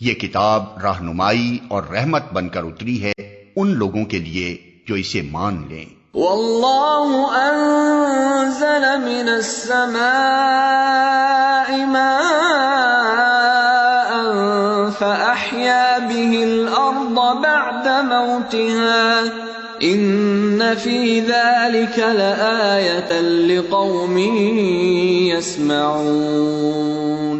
Speaker 2: یہ کتاب رہنمائی اور رحمت بن کر اتری ہے ان لوگوں کے لیے جو اسے مان لیں.
Speaker 1: واللہ انزل من السماء ماء فأحیا به الارض بعد موتها ان فی ذلک لآیۃ لقوم یسمعون.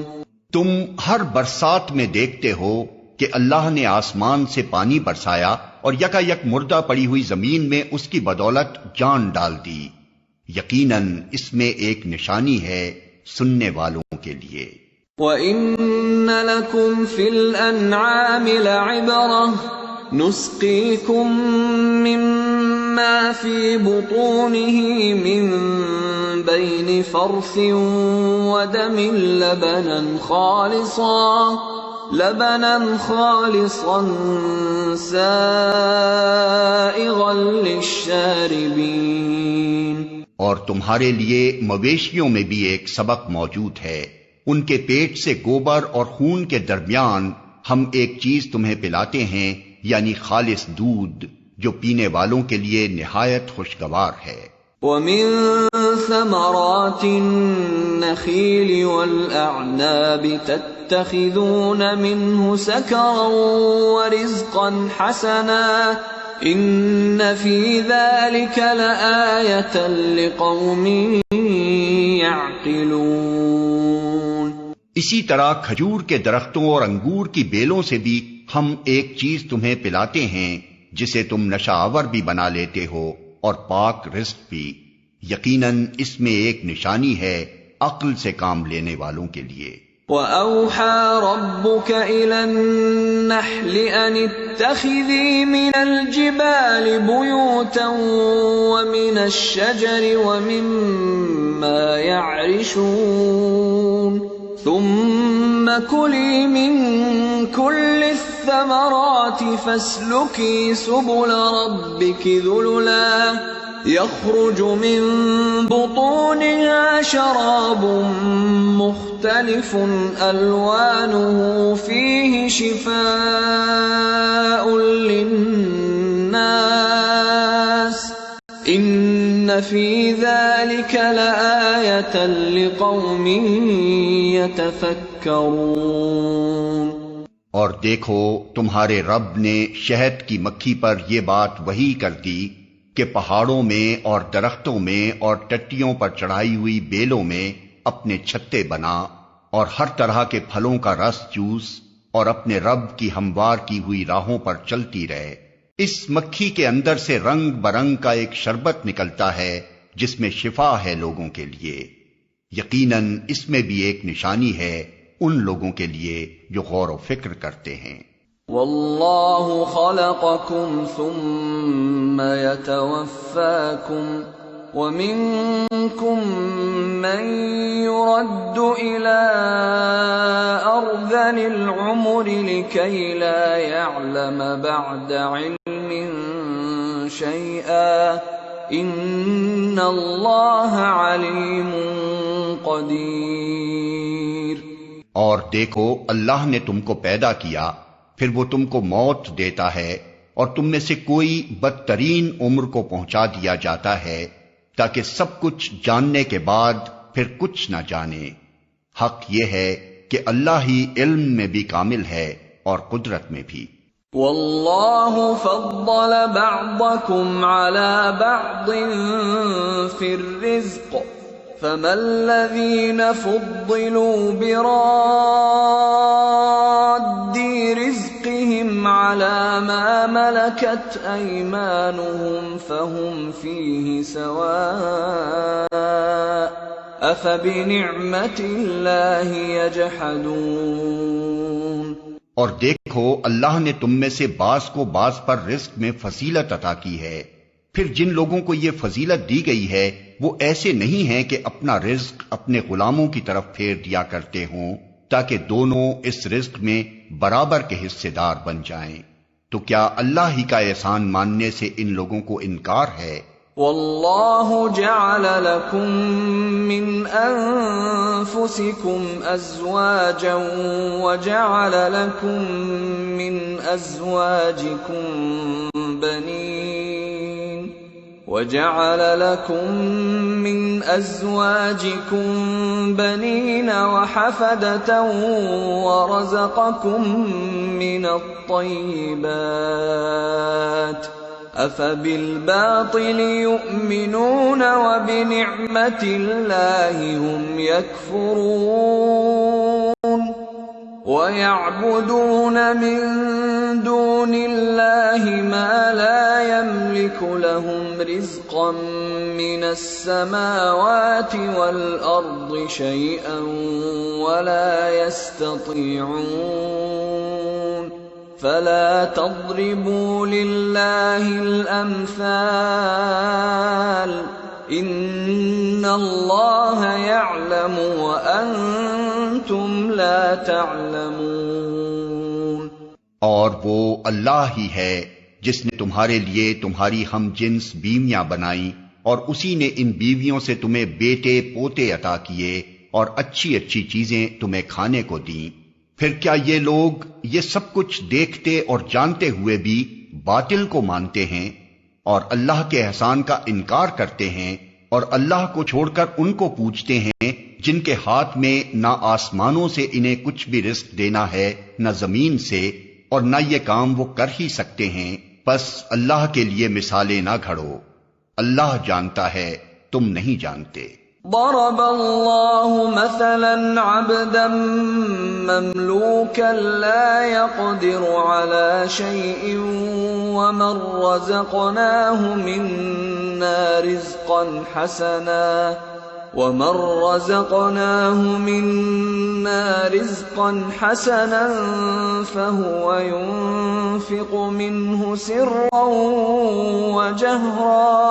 Speaker 2: تم ہر برسات میں دیکھتے ہو کہ اللہ نے آسمان سے پانی برسایا اور یکا یک مردہ پڑی ہوئی زمین میں اس کی بدولت جان ڈال دی. یقیناً اس میں ایک نشانی ہے سننے والوں کے لیے.
Speaker 1: وَإِنَّ لَكُمْ فِي الْأَنْعَامِ لَعِبْرَةً نُسْقِيكُم مِّمَّا فِي بُطُونِهِ مِن بين فرث ودم لبنا خالصا سائغا للشاربين۔
Speaker 2: اور تمہارے لیے مویشیوں میں بھی ایک سبق موجود ہے، ان کے پیٹ سے گوبر اور خون کے درمیان ہم ایک چیز تمہیں پلاتے ہیں، یعنی خالص دودھ جو پینے والوں کے لیے نہایت خوشگوار ہے۔
Speaker 1: وَمِن ثَمَرَاتِ النَّخِيلِ وَالْأَعْنَابِ تَتَّخِذُونَ مِنْهُ سَكَرًا وَرِزْقًا حَسَنًا إِنَّ فِي ذَلِكَ لَآيَةً لِقَوْمٍ يَعْقِلُونَ۔
Speaker 2: اسی طرح کھجور کے درختوں اور انگور کی بیلوں سے بھی ہم ایک چیز تمہیں پلاتے ہیں جسے تم نشہ آور بھی بنا لیتے ہو اور پاک رزق بھی، یقیناً اس میں ایک نشانی ہے عقل سے کام لینے والوں کے لیے۔
Speaker 1: وَأَوْحَى رَبُّكَ إِلَى النَّحْلِ أَنِ اتَّخِذِي مِنَ الْجِبَالِ بُيُوتًا وَمِنَ الشَّجَرِ وَمِمَّا يَعْرِشُونَ ثُمَّ كُلِي مِن كُلِّ الثَّمَرَاتِ فَاسْلُكِي سُبُلَ رَبِّكِ ذُلُلًا يَخْرُجُ مِن بُطُونِهَا شَرَابٌ مُخْتَلِفٌ أَلْوَانُهُ فِيهِ شِفَاءٌ لِلنَّاسِ إِنَّ فِي ذَلِكَ لَآيَةً لِقَوْمٍ يَتَفَكَّرُونَ۔
Speaker 2: اور دیکھو تمہارے رب نے شہد کی مکھی پر یہ بات وحی کر دی کہ پہاڑوں میں اور درختوں میں اور ٹٹیوں پر چڑھائی ہوئی بیلوں میں اپنے چھتے بنا اور ہر طرح کے پھلوں کا رس چوس اور اپنے رب کی ہموار کی ہوئی راہوں پر چلتی رہے۔ اس مکھی کے اندر سے رنگ برنگ کا ایک شربت نکلتا ہے جس میں شفا ہے لوگوں کے لیے، یقیناً اس میں بھی ایک نشانی ہے ان لوگوں کے لیے جو غور و فکر کرتے ہیں۔
Speaker 1: وَاللَّهُ خَلَقَكُمْ ثُمَّ يَتَوَفَّاكُمْ وَمِنكُم مَّن يُرَدُّ إِلَىٰ أَرْذَلِ الْعُمُرِ لِكَيْ لَا يَعْلَمَ بَعْدَ عِلْمٍ شَيْئًا إِنَّ اللَّهَ عَلِيمٌ قَدِيرٌ۔
Speaker 2: اور دیکھو اللہ نے تم کو پیدا کیا، پھر وہ تم کو موت دیتا ہے اور تم میں سے کوئی بدترین عمر کو پہنچا دیا جاتا ہے تاکہ سب کچھ جاننے کے بعد پھر کچھ نہ جانے۔ حق یہ ہے کہ اللہ ہی علم میں بھی کامل ہے اور قدرت میں بھی۔
Speaker 1: وَاللَّهُ فَضَّلَ بَعْضَكُمْ عَلَى بَعْضٍ فِي الرِّزْقِ فَمَا الَّذِينَ فُضِّلُوا بِرَادِّ رِزْقِهِمْ عَلَى مَا مَلَكَتْ أَيْمَانُهُمْ فَهُمْ فِيهِ سَوَاءٌ أَفَبِنِعْمَةِ اللَّهِ يَجْحَدُونَ۔
Speaker 2: اور دیکھو اللہ نے تم میں سے بعض کو بعض پر رزق میں فضیلت عطا کی ہے، پھر جن لوگوں کو یہ فضیلت دی گئی ہے وہ ایسے نہیں ہیں کہ اپنا رزق اپنے غلاموں کی طرف پھیر دیا کرتے ہوں تاکہ دونوں اس رزق میں برابر کے حصے دار بن جائیں۔ تو کیا اللہ ہی کا احسان ماننے سے ان لوگوں کو انکار ہے؟
Speaker 1: وَاللَّهُ جَعَلَ لَكُم مِّنْ أَنفُسِكُمْ أَزْوَاجًا وَجَعَلَ لَكُم مِّنْ أَزْوَاجِكُمْ بَنِينَ وَحَفَدَةً وَرَزَقَكُم مِّنَ الطَّيِّبَاتِ أَفَبِالْبَاطِلِ يُؤْمِنُونَ وَبِنِعْمَةِ اللَّهِ هُمْ يَكْفُرُونَ وَيَعْبُدُونَ مِن دُونِ اللَّهِ مَا لَا يَمْلِكُ لَهُمْ رِزْقًا مِّنَ السَّمَاوَاتِ وَالْأَرْضِ شَيْئًا وَلَا يَسْتَطِيعُونَ فَلَا تَضْرِبُوا لِلَّهِ الْأَمْثَالَ ان اللہ یعلم وانتم لا تعلمون۔
Speaker 2: اور وہ اللہ ہی ہے جس نے تمہارے لیے تمہاری ہم جنس بیویاں بنائیں اور اسی نے ان بیویوں سے تمہیں بیٹے پوتے عطا کیے اور اچھی اچھی چیزیں تمہیں کھانے کو دیں۔ پھر کیا یہ لوگ یہ سب کچھ دیکھتے اور جانتے ہوئے بھی باطل کو مانتے ہیں اور اللہ کے احسان کا انکار کرتے ہیں اور اللہ کو چھوڑ کر ان کو پوجتے ہیں جن کے ہاتھ میں نہ آسمانوں سے انہیں کچھ بھی رزق دینا ہے نہ زمین سے، اور نہ یہ کام وہ کر ہی سکتے ہیں؟ بس اللہ کے لیے مثالیں نہ گھڑو، اللہ جانتا ہے تم نہیں جانتے۔
Speaker 1: ضرب اللہ مثلا عبدا مملوكا لا يقدر على شيء ومن رزقناه منا رزقا حسنا فهو ينفق منه سرا وجهرا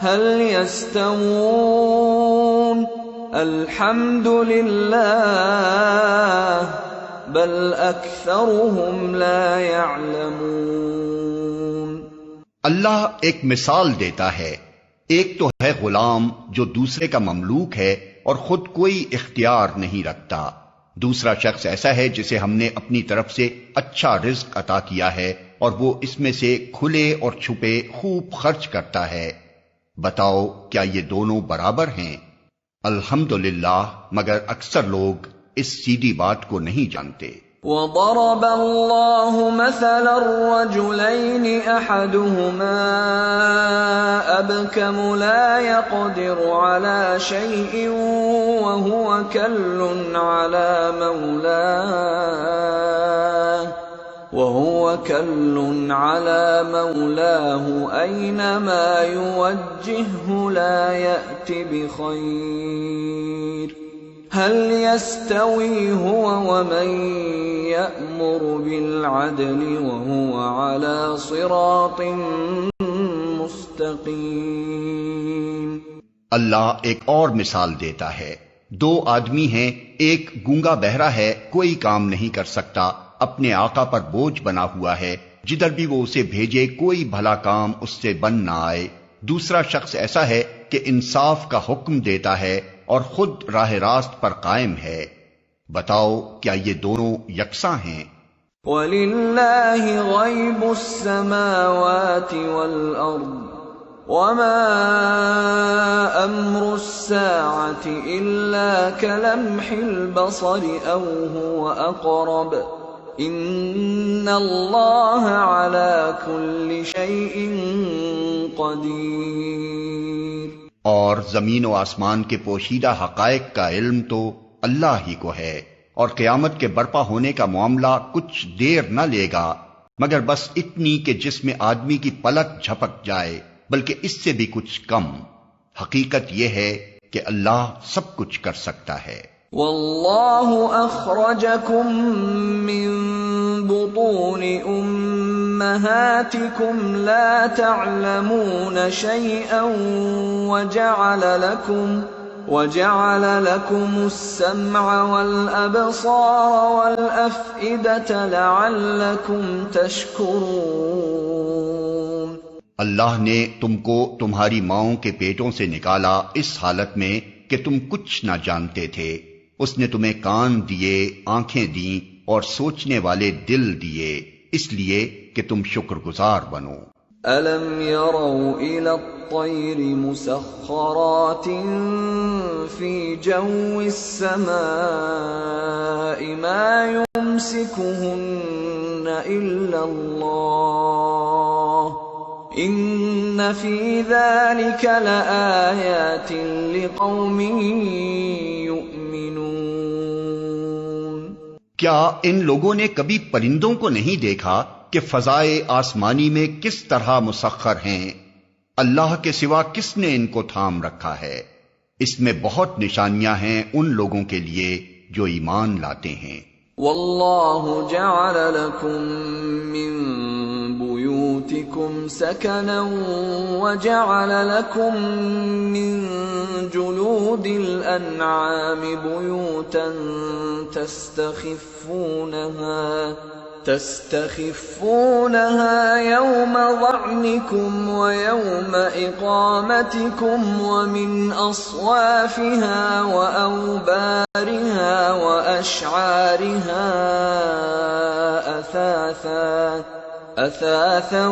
Speaker 1: هل يستوون الحمد لله بل اکثرهم لا يعلمون۔
Speaker 2: اللہ ایک مثال دیتا ہے، ایک تو ہے غلام جو دوسرے کا مملوک ہے اور خود کوئی اختیار نہیں رکھتا، دوسرا شخص ایسا ہے جسے ہم نے اپنی طرف سے اچھا رزق عطا کیا ہے اور وہ اس میں سے کھلے اور چھپے خوب خرچ کرتا ہے، بتاؤ کیا یہ دونوں برابر ہیں؟ الحمدللہ مگر اکثر لوگ اس سیدھی بات کو نہیں جانتے۔
Speaker 1: وضرب اللہ مثلا الرجلین احدهما ابکم لا يقدر على شيء وهو كل على مولاه أينما يوجهه لا يأت بخير هل يستوي هو ومن يأمر بالعدل وهو على صراط مستقيم۔
Speaker 2: اللہ ایک اور مثال دیتا ہے، دو آدمی ہیں، ایک گونگا بہرا ہے، کوئی کام نہیں کر سکتا، اپنے آقا پر بوجھ بنا ہوا ہے، جدھر بھی وہ اسے بھیجے کوئی بھلا کام اس سے بن نہ آئے، دوسرا شخص ایسا ہے کہ انصاف کا حکم دیتا ہے اور خود راہ راست پر قائم ہے، بتاؤ کیا یہ دونوں یکساں ہیں؟
Speaker 1: وَلِلَّهِ غَيْبُ السَّمَاوَاتِ وَالْأَرْضِ وَمَا أَمْرُ السَّاعَةِ إِلَّا كَلَمْحِ الْبَصَرِ أَوْ هُوَ أَقْرَبُ إِنَّ اللَّهَ عَلَى كُلِّ شَيْءٍ قَدِيرٌ۔
Speaker 2: اور زمین و آسمان کے پوشیدہ حقائق کا علم تو اللہ ہی کو ہے، اور قیامت کے برپا ہونے کا معاملہ کچھ دیر نہ لے گا مگر بس اتنی کہ جس میں آدمی کی پلک جھپک جائے، بلکہ اس سے بھی کچھ کم۔ حقیقت یہ ہے کہ اللہ سب کچھ کر سکتا ہے۔
Speaker 1: واللہ اخرجکم من بطون امہاتکم لا تعلمون شیئا وجعل لكم السمع والابصار والافئدة لعلکم تشکرون۔
Speaker 2: اللہ نے تم کو تمہاری ماؤں کے پیٹوں سے نکالا اس حالت میں کہ تم کچھ نہ جانتے تھے، اس نے تمہیں کان دیے، آنکھیں دیں اور سوچنے والے دل دیے، اس لیے کہ تم شکر گزار بنو۔
Speaker 1: أَلَمْ يَرَوْا إِلَى الطَّيْرِ مُسَخَّرَاتٍ فِي جَوِّ السَّمَاءِ مَا يُمْسِكُهُنَّ إِلَّا اللَّهُ إِنَّ فِي ذَلِكَ لَآيَاتٍ لِقَوْمٍ يُؤْمِنُونَ۔
Speaker 2: کیا ان لوگوں نے کبھی پرندوں کو نہیں دیکھا کہ فضائے آسمانی میں کس طرح مسخر ہیں؟ اللہ کے سوا کس نے ان کو تھام رکھا ہے؟ اس میں بہت نشانیاں ہیں ان لوگوں کے لیے جو ایمان لاتے ہیں۔
Speaker 1: واللہ جعل لکم من بيوتكم سكنا وجعل لكم من جلود الأنعام بيوتا تستخفونها يوم ظعنكم ويوم إقامتكم ومن أصوافها وأوبارها وأشعارها أثاثا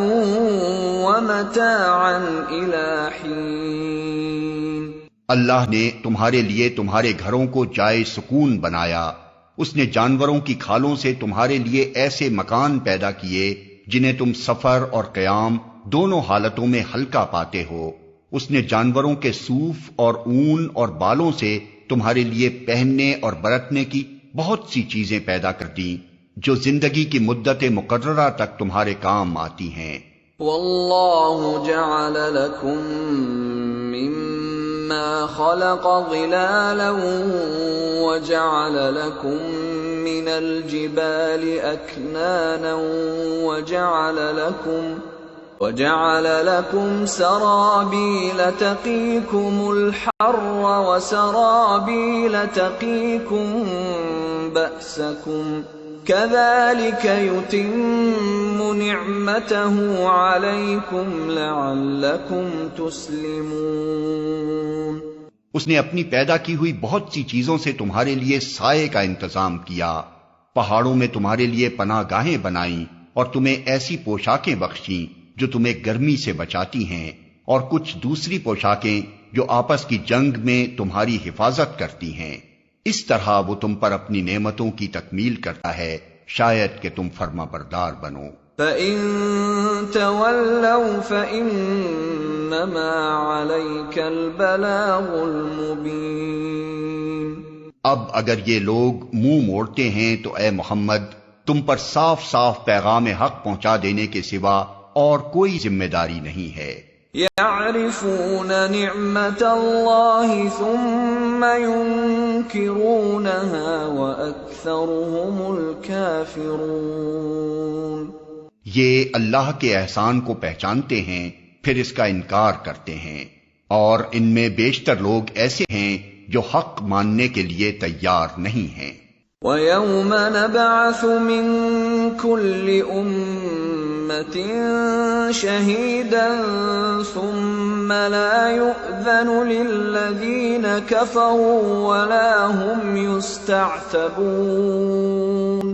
Speaker 1: ومتاعا إلى حين۔
Speaker 2: اللہ نے تمہارے لیے تمہارے گھروں کو جائے سکون بنایا، اس نے جانوروں کی کھالوں سے تمہارے لیے ایسے مکان پیدا کیے جنہیں تم سفر اور قیام دونوں حالتوں میں ہلکا پاتے ہو۔ اس نے جانوروں کے صوف اور اون اور بالوں سے تمہارے لیے پہننے اور برتنے کی بہت سی چیزیں پیدا کر دیں جو زندگی کی مدت مقررہ تک تمہارے کام آتی ہیں۔
Speaker 1: واللہ جعل لکم مما خلق ظلالا وجعل لكم من الجبال أكنانا وجعل لكم سرابيل تقيكم الحر وسرابيل تقيكم بأسكم كذلك يتم نعمته عليكم لعلكم تسلمون۔
Speaker 2: اس نے اپنی پیدا کی ہوئی بہت سی چیزوں سے تمہارے لیے سائے کا انتظام کیا، پہاڑوں میں تمہارے لیے پناہ گاہیں بنائیں اور تمہیں ایسی پوشاکیں بخشیں جو تمہیں گرمی سے بچاتی ہیں، اور کچھ دوسری پوشاکیں جو آپس کی جنگ میں تمہاری حفاظت کرتی ہیں۔ اس طرح وہ تم پر اپنی نعمتوں کی تکمیل کرتا ہے، شاید کہ تم فرما بردار بنو۔
Speaker 1: فَإِن تَوَلَّوْا فَإِنَّمَا عَلَيْكَ الْبَلَاغُ الْمُبِينُ۔
Speaker 2: اب اگر یہ لوگ منہ موڑتے ہیں تو اے محمد تم پر صاف صاف پیغام حق پہنچا دینے کے سوا اور کوئی ذمہ داری نہیں ہے۔
Speaker 1: يَعْرِفُونَ نِعْمَةَ اللَّهِ ثُمَّ يُنْكِرُونَهَا وَأَكْثَرُهُمُ الْكَافِرُونَ۔
Speaker 2: یہ اللہ کے احسان کو پہچانتے ہیں پھر اس کا انکار کرتے ہیں، اور ان میں بیشتر لوگ ایسے ہیں جو حق ماننے کے لیے تیار نہیں ہیں۔
Speaker 1: وَيَوْمَ نَبْعَثُ مِن كُلِّ أُمَّةٍ شَهِيدًا ثُمَّ لَا يُؤْذَنُ لِلَّذِينَ كَفَرُوا وَلَا هُمْ يُسْتَعْتَبُونَ۔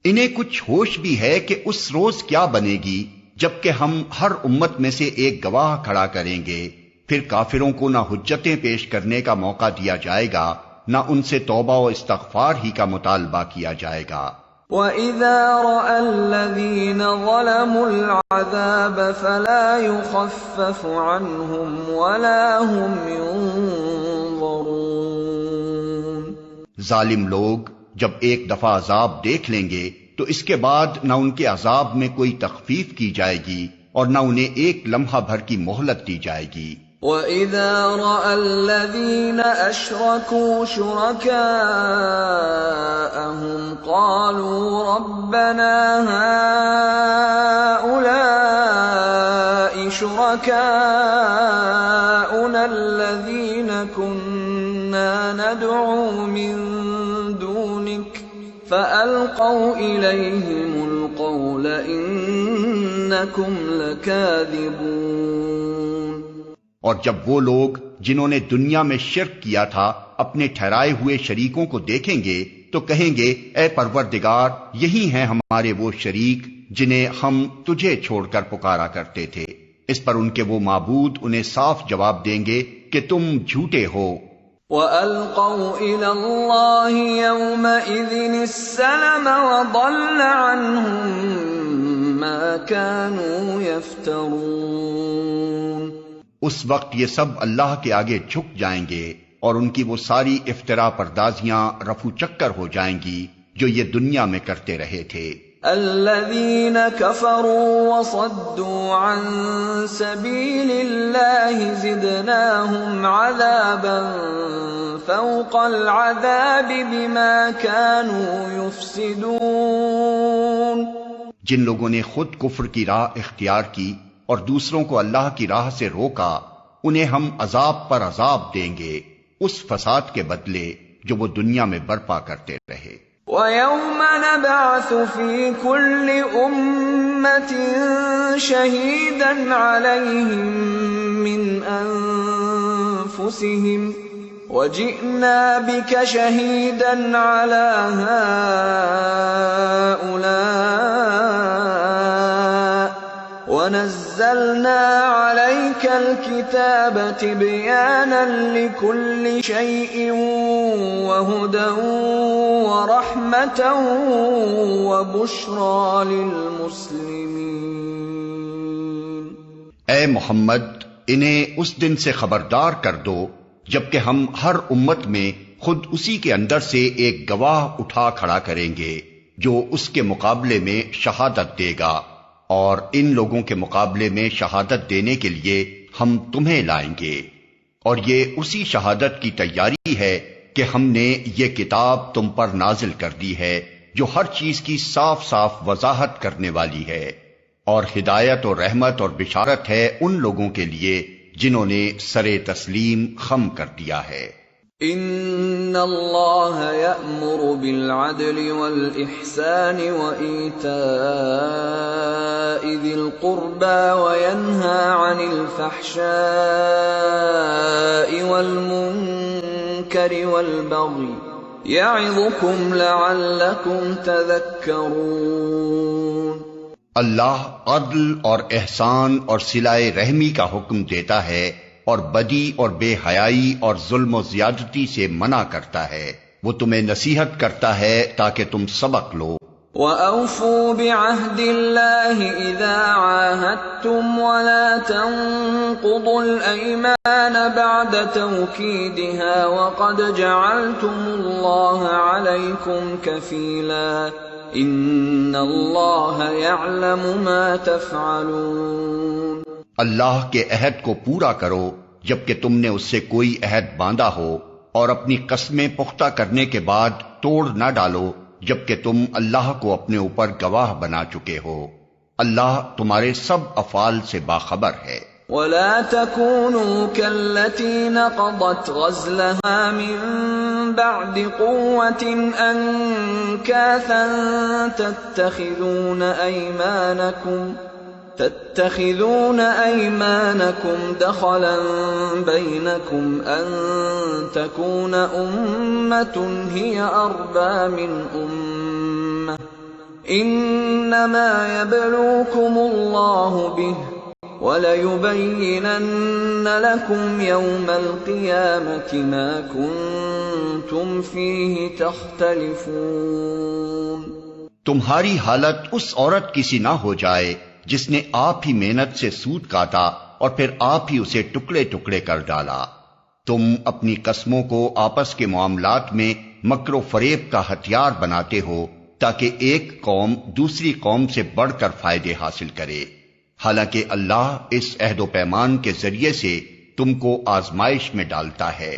Speaker 2: انہیں کچھ ہوش بھی ہے کہ اس روز کیا بنے گی جبکہ ہم ہر امت میں سے ایک گواہ کھڑا کریں گے، پھر کافروں کو نہ حجتیں پیش کرنے کا موقع دیا جائے گا نہ ان سے توبہ و استغفار ہی کا مطالبہ کیا جائے گا۔
Speaker 1: وَإِذَا رَأَى الَّذِينَ ظَلَمُوا الْعَذَابَ فَلَا يُخَفَّفُ عَنْهُمْ وَلَا هُمْ يُنظَرُونَ۔
Speaker 2: ظالم لوگ جب ایک دفعہ عذاب دیکھ لیں گے تو اس کے بعد نہ ان کے عذاب میں کوئی تخفیف کی جائے گی اور نہ انہیں ایک لمحہ بھر کی مہلت دی جائے گی۔
Speaker 1: وَإِذَا رَأَى الَّذِينَ أَشْرَكُوا شُرَكَاءَهُمْ قَالُوا رَبَّنَا هَؤُلَاءِ شُرَكَاؤُنَا الَّذِينَ كُنَّا نَدْعُو مِن دُونِكَ فَأَلْقَوْا إِلَيْهِمُ الْقَوْلَ إِنَّكُمْ لَكَاذِبُونَ۔
Speaker 2: اور جب وہ لوگ جنہوں نے دنیا میں شرک کیا تھا اپنے ٹھہرائے ہوئے شریکوں کو دیکھیں گے تو کہیں گے اے پروردگار یہی ہیں ہمارے وہ شریک جنہیں ہم تجھے چھوڑ کر پکارا کرتے تھے۔ اس پر ان کے وہ معبود انہیں صاف جواب دیں گے کہ تم جھوٹے ہو۔
Speaker 1: وَأَلْقَوْا إِلَى اللَّهِ يَوْمَئِذٍ السَّلَمَ وَضَلَّ عَنْهُمْ مَا كَانُوا يَفْتَرُونَ۔
Speaker 2: اس وقت یہ سب اللہ کے آگے جھک جائیں گے اور ان کی وہ ساری افترا پردازیاں رفو چکر ہو جائیں گی جو یہ دنیا میں کرتے رہے تھے۔
Speaker 1: الذين كفروا وصدوا عن سبيل الله زدناهم عذابا فوق العذاب بما كانوا يفسدون۔
Speaker 2: جن لوگوں نے خود کفر کی راہ اختیار کی اور دوسروں کو اللہ کی راہ سے روکا، انہیں ہم عذاب پر عذاب دیں گے اس فساد کے بدلے جو وہ دنیا میں برپا کرتے رہے۔
Speaker 1: وَيَوْمَ نَبْعَثُ فِي كُلِّ أُمَّةٍ شَهِيدًا عَلَيْهِمْ مِنْ أَنفُسِهِمْ وَجِئْنَا بِكَ شَهِيدًا عَلَى هَؤُلَاءِ وَنَزَّلْنَا عَلَيْكَ الْكِتَابَ تِبْيَانًا لِكُلِّ شَيْءٍ وَهُدًى وَرَحْمَةً وَبُشْرَى لِلْمُسْلِمِينَ۔
Speaker 2: اے محمد، انہیں اس دن سے خبردار کر دو جبکہ ہم ہر امت میں خود اسی کے اندر سے ایک گواہ اٹھا کھڑا کریں گے جو اس کے مقابلے میں شہادت دے گا، اور ان لوگوں کے مقابلے میں شہادت دینے کے لیے ہم تمہیں لائیں گے، اور یہ اسی شہادت کی تیاری ہے کہ ہم نے یہ کتاب تم پر نازل کر دی ہے جو ہر چیز کی صاف صاف وضاحت کرنے والی ہے، اور ہدایت اور رحمت اور بشارت ہے ان لوگوں کے لیے جنہوں نے سر تسلیم خم کر دیا ہے۔
Speaker 1: ان اللہ یأمر بالعدل والإحسان وإیتاء ذی القربى وینہی عن الفحشاء والمنکر والبغی یعظکم لعلکم تذکرون۔
Speaker 2: اللہ عدل اور احسان اور صلہ رحمی کا حکم دیتا ہے اور بدی اور بے حیائی اور ظلم و زیادتی سے منع کرتا ہے، وہ تمہیں نصیحت کرتا ہے تاکہ تم سبق لو۔
Speaker 1: وَأَوْفُوا بِعَهْدِ اللَّهِ إِذَا عَاهَدتُّمْ وَلَا تَنقُضُوا الْأَيْمَانَ بَعْدَ تَوْكِيدِهَا وَقَدْ جَعَلْتُمُ اللَّهَ عَلَيْكُمْ كَفِيلًا ان اللہ یعلم ما تفعلون۔
Speaker 2: اللہ کے عہد کو پورا کرو جبکہ تم نے اس سے کوئی عہد باندھا ہو، اور اپنی قسمیں پختہ کرنے کے بعد توڑ نہ ڈالو جبکہ تم اللہ کو اپنے اوپر گواہ بنا چکے ہو۔ اللہ تمہارے سب افعال سے باخبر ہے۔
Speaker 1: وَلَا تَكُونُوا كَالَّتِي نَقَضَتْ غَزْلَهَا مِن بَعْدِ قُوَّةٍ أَنكَاثًا تَتَّخِذُونَ أَيْمَانَكُمْ دَخَلًا بَيْنَكُمْ أَن تَكُونَ أُمَّةٌ هِيَ أَرْبَى مِنْ أُمَّةٍ إِنَّمَا يَبْلُوكُمُ اللَّهُ بِهِ وَلَيُبَيِّنَنَّ لَكُمْ يَوْمَ الْقِيَامَةِ مَا كُنتُمْ فِيهِ تَخْتَلِفُونَ۔
Speaker 2: تمہاری حالت اس عورت کی سی نہ ہو جائے جس نے آپ ہی محنت سے سود کاٹا اور پھر آپ ہی اسے ٹکڑے ٹکڑے کر ڈالا۔ تم اپنی قسموں کو آپس کے معاملات میں مکر و فریب کا ہتھیار بناتے ہو تاکہ ایک قوم دوسری قوم سے بڑھ کر فائدے حاصل کرے، حالانکہ اللہ اس عہد و پیمان کے ذریعے سے تم کو آزمائش میں ڈالتا ہے،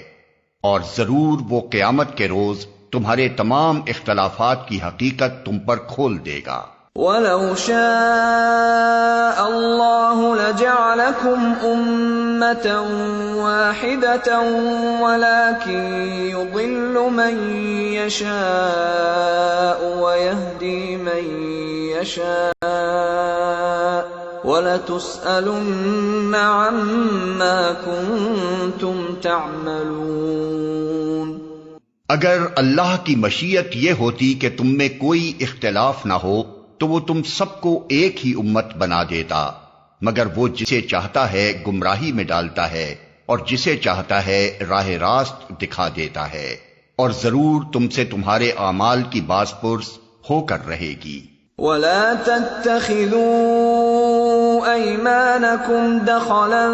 Speaker 2: اور ضرور وہ قیامت کے روز تمہارے تمام اختلافات کی حقیقت تم پر کھول دے گا۔
Speaker 1: وَلَوْ شَاءَ اللَّهُ لَجَعَلَكُمْ أُمَّةً وَاحِدَةً وَلَكِنْ يُضِلُّ مَن يَشَاءُ وَيَهْدِي مَن يَشَاءُ وَلَتُسْأَلُنَّ عَمَّا كُنتُمْ تَعْمَلُونَ۔
Speaker 2: اگر اللہ کی مشیت یہ ہوتی کہ تم میں کوئی اختلاف نہ ہو تو وہ تم سب کو ایک ہی امت بنا دیتا، مگر وہ جسے چاہتا ہے گمراہی میں ڈالتا ہے اور جسے چاہتا ہے راہ راست دکھا دیتا ہے، اور ضرور تم سے تمہارے اعمال کی باز پرس ہو کر رہے گی۔
Speaker 1: وَلَا تَتَّخِذُوا أَيْمَانَكُمْ دَخَلًا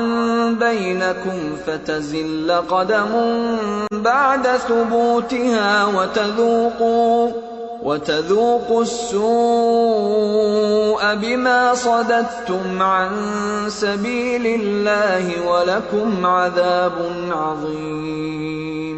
Speaker 1: بَيْنَكُمْ فَتَزِلَّ قَدَمٌ بَعْدَ ثُبُوتِهَا وَتَذُوقُوا السُّوءَ بِمَا صَدَدتُّمْ عَن سَبِيلِ اللَّهِ وَلَكُمْ عَذَابٌ عَظِيمٌ۔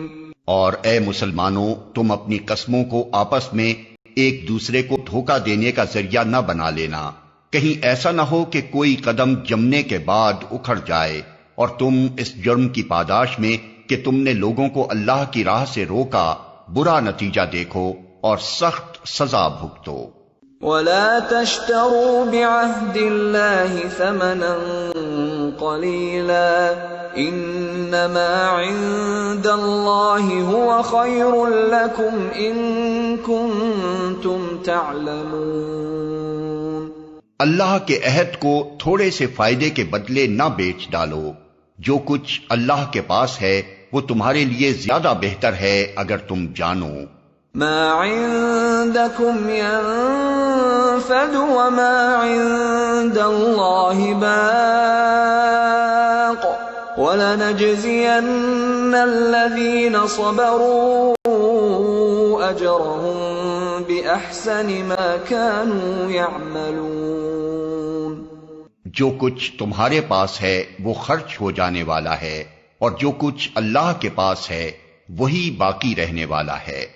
Speaker 2: اور اے مسلمانوں، تم اپنی قسموں کو آپس میں ایک دوسرے کو دھوکہ دینے کا ذریعہ نہ بنا لینا، کہیں ایسا نہ ہو کہ کوئی قدم جمنے کے بعد اکھڑ جائے اور تم اس جرم کی پاداش میں کہ تم نے لوگوں کو اللہ کی راہ سے روکا برا نتیجہ دیکھو اور سخت سزا بھگتو۔
Speaker 1: وَلَا تَشْتَرُوا بِعَهْدِ اللَّهِ ثَمَنًا قَلِيلًا إِنَّمَا عِندَ اللَّهِ هُوَ خَيْرٌ لَكُمْ إِن كُنتُمْ تَعْلَمُونَ۔
Speaker 2: اللہ کے عہد کو تھوڑے سے فائدے کے بدلے نہ بیچ ڈالو، جو کچھ اللہ کے پاس ہے وہ تمہارے لیے زیادہ بہتر ہے اگر تم جانو۔
Speaker 1: ما عندكم ينفد وما عند الله باق ولنجزين الذين صبروا أجرهم بأحسن ما كانوا يعملون۔
Speaker 2: جو کچھ تمہارے پاس ہے وہ خرچ ہو جانے والا ہے، اور جو کچھ اللہ کے پاس ہے وہی باقی رہنے والا ہے،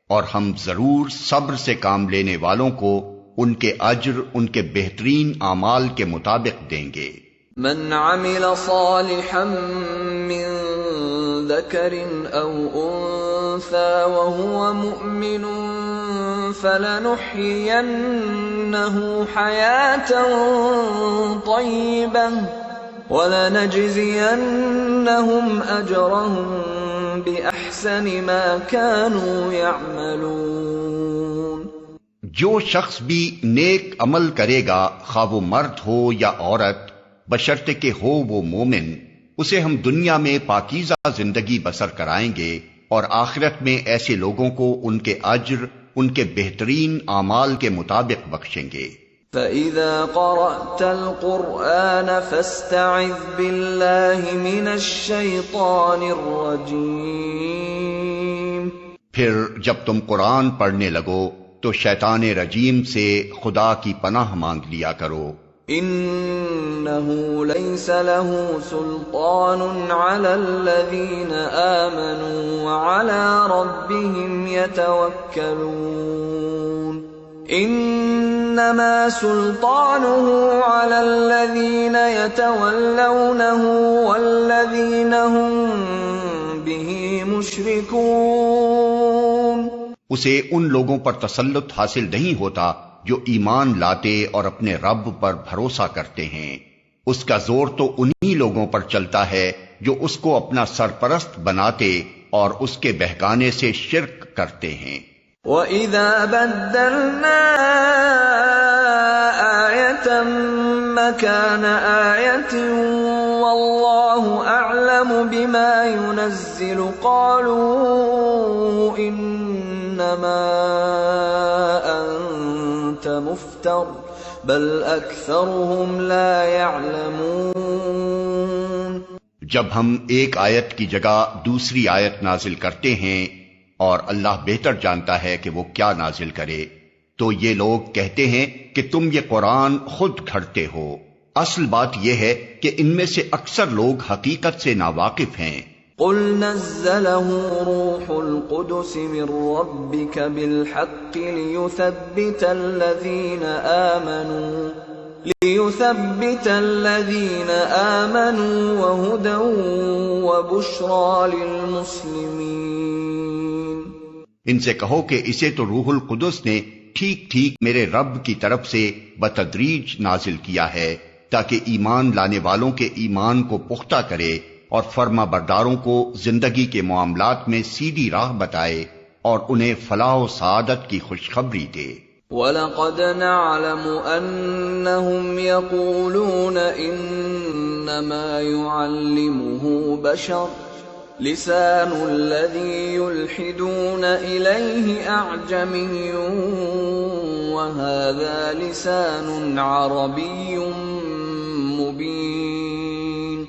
Speaker 2: اور ہم ضرور صبر سے کام لینے والوں کو ان کے اجر ان کے بہترین اعمال کے مطابق دیں گے۔
Speaker 1: من عمل صالحا من ذکر او انثى وهو مؤمن فلنحيينه حياة طيبة وَلَنَجْزِيَنَّهُمْ أَجْرَهُمْ بِأَحْسَنِ مَا كَانُوا يَعْمَلُونَ۔
Speaker 2: جو شخص بھی نیک عمل کرے گا، خواہ وہ مرد ہو یا عورت، بشرطے کہ ہو وہ مومن، اسے ہم دنیا میں پاکیزہ زندگی بسر کرائیں گے، اور آخرت میں ایسے لوگوں کو ان کے اجر ان کے بہترین اعمال کے مطابق بخشیں گے۔
Speaker 1: فَإِذَا قَرَأْتَ الْقُرْآنَ فَاسْتَعِذْ بِاللَّهِ مِنَ الشَّيْطَانِ الرَّجِيمِ۔
Speaker 2: پھر جب تم قرآن پڑھنے لگو تو شیطان رجیم سے خدا کی پناہ مانگ لیا کرو۔
Speaker 1: إِنَّهُ لَيْسَ لَهُ سُلْطَانٌ عَلَى الَّذِينَ آمَنُوا وَعَلَى رَبِّهِمْ يَتَوَكَّلُونَ۔ إِنَّمَا سُلْطَانُهُ عَلَى الَّذِينَ يَتَوَلَّوْنَهُ وَالَّذِينَ هُمْ بِهِ مُشْرِكُونَ۔
Speaker 2: اسے ان لوگوں پر تسلط حاصل نہیں ہوتا جو ایمان لاتے اور اپنے رب پر بھروسہ کرتے ہیں، اس کا زور تو انہی لوگوں پر چلتا ہے جو اس کو اپنا سرپرست بناتے اور اس کے بہکانے سے شرک کرتے ہیں۔
Speaker 1: وَإِذَا بَدَّلْنَا آيَةً مَّكَانَ آيَةٍ وَاللَّهُ أَعْلَمُ بِمَا يُنَزِّلُ قَالُوا إِنَّمَا أَنتَ مُفْتَرٍ بَلْ أَكْثَرُهُمْ لَا يَعْلَمُونَ۔
Speaker 2: جب ہم ایک آیت کی جگہ دوسری آیت نازل کرتے ہیں اور اللہ بہتر جانتا ہے کہ وہ کیا نازل کرے، تو یہ لوگ کہتے ہیں کہ تم یہ قرآن خود گھڑتے ہو۔ اصل بات یہ ہے کہ ان میں سے اکثر لوگ حقیقت سے ناواقف ہیں۔
Speaker 1: قُلْ نَزَّلَهُ رُوحُ الْقُدُسِ مِنْ رَبِّكَ بِالْحَقِّ لِيُثَبِّتَ الَّذِينَ آمَنُوا وَهُدًى وَبُشْرَى لِلْمُسْلِمِينَ۔
Speaker 2: ان سے کہو کہ اسے تو روح القدس نے ٹھیک ٹھیک میرے رب کی طرف سے بتدریج نازل کیا ہے، تاکہ ایمان لانے والوں کے ایمان کو پختہ کرے اور فرما برداروں کو زندگی کے معاملات میں سیدھی راہ بتائے اور انہیں فلاح و سعادت کی خوشخبری دے۔
Speaker 1: وَلَقَدْ نَعْلَمُ أَنَّهُمْ يَقُولُونَ إِنَّمَا يُعَلِّمُهُ بَشَرٌ لِسَانُ الَّذِي يُلْحِدُونَ إِلَيْهِ أَعْجَمِيٌّ وَهَذَا لِسَانٌ عَرَبِيٌّ مُبِينٌ۔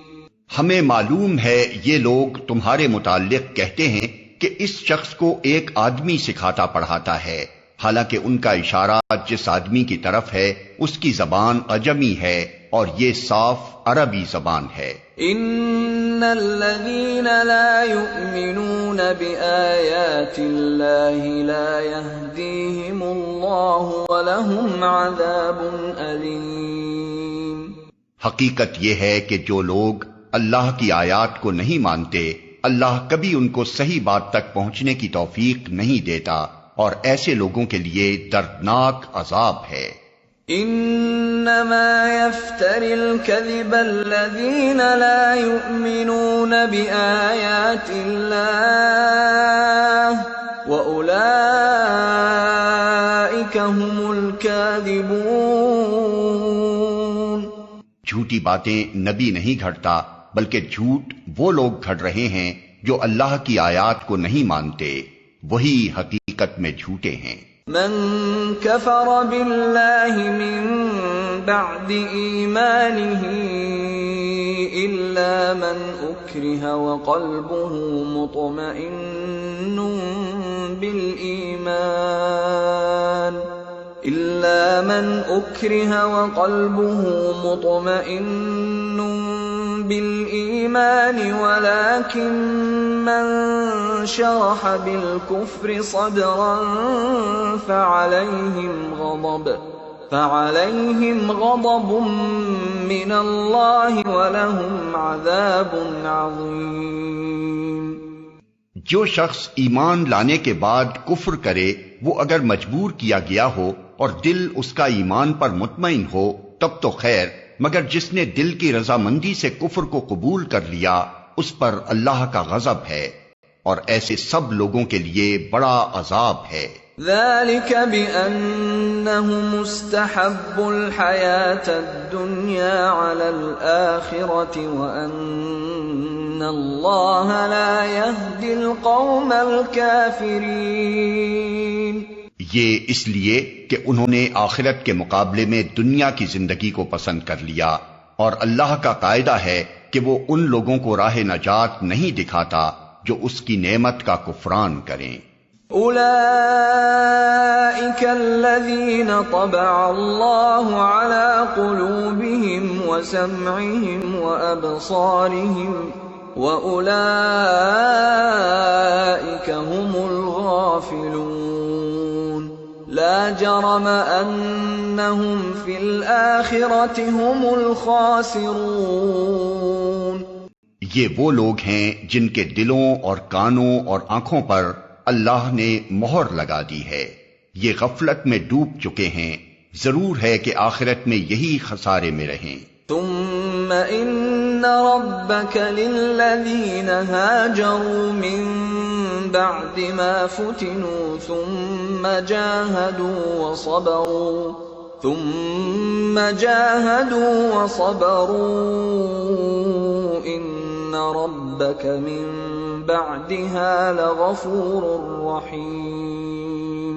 Speaker 2: ہمیں معلوم ہے یہ لوگ تمہارے متعلق کہتے ہیں کہ اس شخص کو ایک آدمی سکھاتا پڑھاتا ہے، حالانکہ ان کا اشارہ جس آدمی کی طرف ہے اس کی زبان عجمی ہے اور یہ صاف عربی زبان ہے۔
Speaker 1: ان الذين لا يؤمنون بآيات الله لا يهديهم الله ولهم عذاب أليم۔
Speaker 2: حقیقت یہ ہے کہ جو لوگ اللہ کی آیات کو نہیں مانتے، اللہ کبھی ان کو صحیح بات تک پہنچنے کی توفیق نہیں دیتا، اور ایسے لوگوں کے لیے دردناک عذاب ہے۔
Speaker 1: انما يفتري الكذب الذين لا يؤمنون بآيات الله واولئك هم الكاذبون۔
Speaker 2: جھوٹی باتیں نبی نہیں گھڑتا، بلکہ جھوٹ وہ لوگ گھڑ رہے ہیں جو اللہ کی آیات کو نہیں مانتے، وہی حقیقت میں جھوٹے ہیں۔
Speaker 1: من كفر بالله من بعد إيمانه إلا من أكره وقلبه مطمئن بالإيمان ولكن من شرح بالكفر صدرا فعليهم غضب من الله ولهم عذاب عظيم۔
Speaker 2: جو شخص ایمان لانے کے بعد کفر کرے، وہ اگر مجبور کیا گیا ہو اور دل اس کا ایمان پر مطمئن ہو تب تو خیر، مگر جس نے دل کی رضامندی سے کفر کو قبول کر لیا اس پر اللہ کا غضب ہے، اور ایسے سب لوگوں کے لیے بڑا عذاب ہے۔
Speaker 1: ذلك بأنهم استحبوا الحياة الدنيا على الآخرة وأن الله لا يهدي القوم الكافرين۔
Speaker 2: یہ اس لیے کہ انہوں نے آخرت کے مقابلے میں دنیا کی زندگی کو پسند کر لیا، اور اللہ کا قاعدہ ہے کہ وہ ان لوگوں کو راہ نجات نہیں دکھاتا جو اس کی نعمت کا کفران کریں۔
Speaker 1: اولئک الذین طبع اللہ علی قلوبہم وسمعہم وابصارہم واولئک هم الغافلون لا جرم انہم فی الآخرۃ هم الخاسرون۔
Speaker 2: یہ وہ لوگ ہیں جن کے دلوں اور کانوں اور آنکھوں پر اللہ نے مہر لگا دی ہے، یہ غفلت میں ڈوب چکے ہیں، ضرور ہے کہ آخرت میں یہی خسارے میں رہیں۔
Speaker 1: ثم ان ربك للذین هاجروا من بعد ما فتنوا ثم جاهدوا وصبروا ان ربك من بعدها لغفور رحیم۔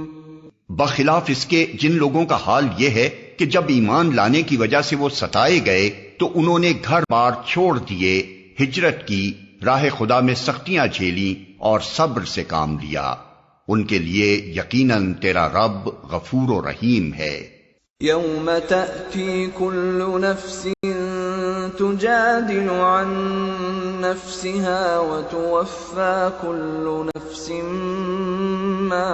Speaker 2: بخلاف اس کے جن لوگوں کا حال یہ ہے کہ جب ایمان لانے کی وجہ سے وہ ستائے گئے تو انہوں نے گھر بار چھوڑ دیے، ہجرت کی، راہ خدا میں سختیاں جھیلیں اور صبر سے کام لیا، ان کے لیے یقیناً تیرا رب غفور و رحیم ہے۔
Speaker 1: یوم تأتی کل نفس تجادل عن نفسها وتوفى كل نفس ما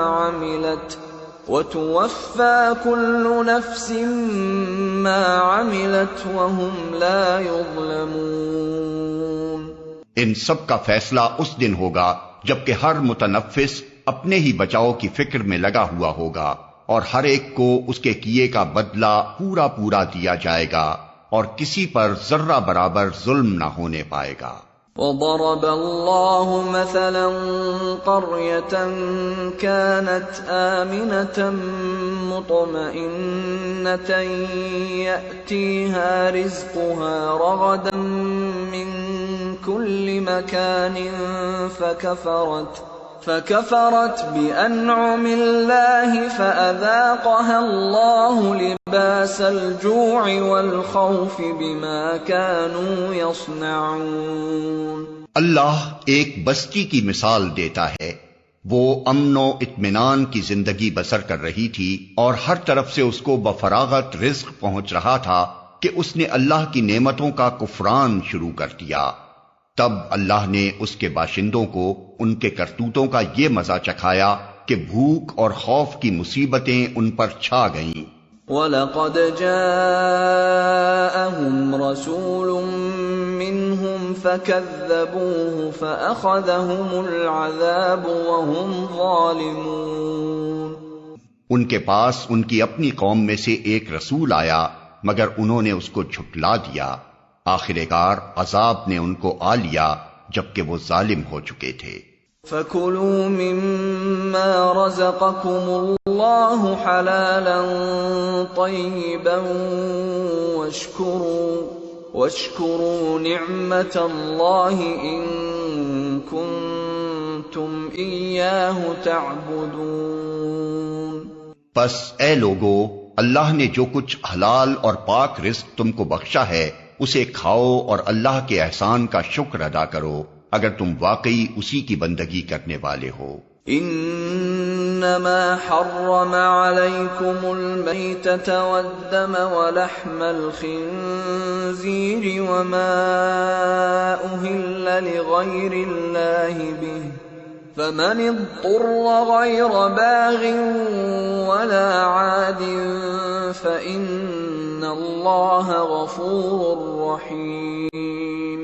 Speaker 1: عملت وهم لا يظلمون۔
Speaker 2: ان سب کا فیصلہ اس دن ہوگا جبکہ ہر متنفس اپنے ہی بچاؤ کی فکر میں لگا ہوا ہوگا، اور ہر ایک کو اس کے کیے کا بدلہ پورا پورا دیا جائے گا، اور کسی پر ذرہ برابر ظلم نہ ہونے پائے گا۔
Speaker 1: وضرب الله مثلا قرية كانت آمنة مطمئنة يأتيها رزقها رغدا من كل مكان فكفرت بأنعم الله فأذاقها الله لباس الجوع والخوف بما كانوا يصنعون۔
Speaker 2: اللہ ایک بستی کی مثال دیتا ہے، وہ امن و اطمینان کی زندگی بسر کر رہی تھی اور ہر طرف سے اس کو بفراغت رزق پہنچ رہا تھا، کہ اس نے اللہ کی نعمتوں کا کفران شروع کر دیا، تب اللہ نے اس کے باشندوں کو ان کے کرتوتوں کا یہ مزہ چکھایا کہ بھوک اور خوف کی مصیبتیں ان پر چھا گئیں۔
Speaker 1: وَلَقَدْ جَاءَهُمْ رَسُولٌ مِّنْهُمْ فَكَذَّبُوهُ فَأَخَذَهُمُ الْعَذَابُ وَهُمْ ظَالِمُونَ۔
Speaker 2: ان کے پاس ان کی اپنی قوم میں سے ایک رسول آیا مگر انہوں نے اس کو جھٹلا دیا، آخر کار عذاب نے ان کو آ لیا جبکہ وہ ظالم ہو چکے تھے۔
Speaker 1: فَكُلُوا مِمَّا رَزَقَكُمُ اللَّهُ حَلَالًا طَيِّبًا وَاشْكُرُوا نِعْمَةَ اللَّهِ إِن كُنتُمْ إِيَّاهُ تَعْبُدُونَ۔
Speaker 2: پس اے لوگو، اللہ نے جو کچھ حلال اور پاک رزق تم کو بخشا ہے اسے کھاؤ اور اللہ کے احسان کا شکر ادا کرو اگر تم واقعی اسی کی بندگی کرنے والے ہو۔
Speaker 1: انما حرم عليكم الميتة والدم ولحم الخنزير وما أهل لغير الله به فمن اضطر غير باغ ولا عاد فإن الله غفور رحيم۔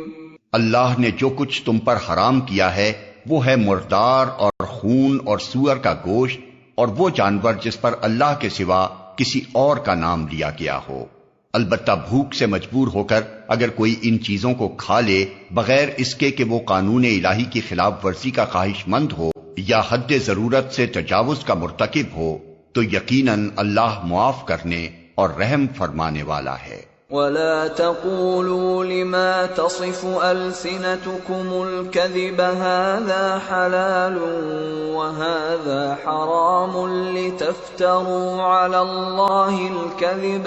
Speaker 2: اللہ نے جو کچھ تم پر حرام کیا ہے وہ ہے مردار اور خون اور سور کا گوشت اور وہ جانور جس پر اللہ کے سوا کسی اور کا نام لیا گیا ہو، البتہ بھوک سے مجبور ہو کر اگر کوئی ان چیزوں کو کھا لے بغیر اس کے کہ وہ قانون الہی کی خلاف ورزی کا خواہش مند ہو یا حد ضرورت سے تجاوز کا مرتکب ہو تو یقیناً اللہ معاف کرنے اور رحم فرمانے والا ہے۔
Speaker 1: وَلَا تَقُولُوا لِمَا تَصِفُ أَلْسِنَتُكُمُ الْكَذِبَ هَذَا حَلَالٌ وَهَذَا حَرَامٌ لِتَفْتَرُوا عَلَى اللَّهِ الْكَذِبَ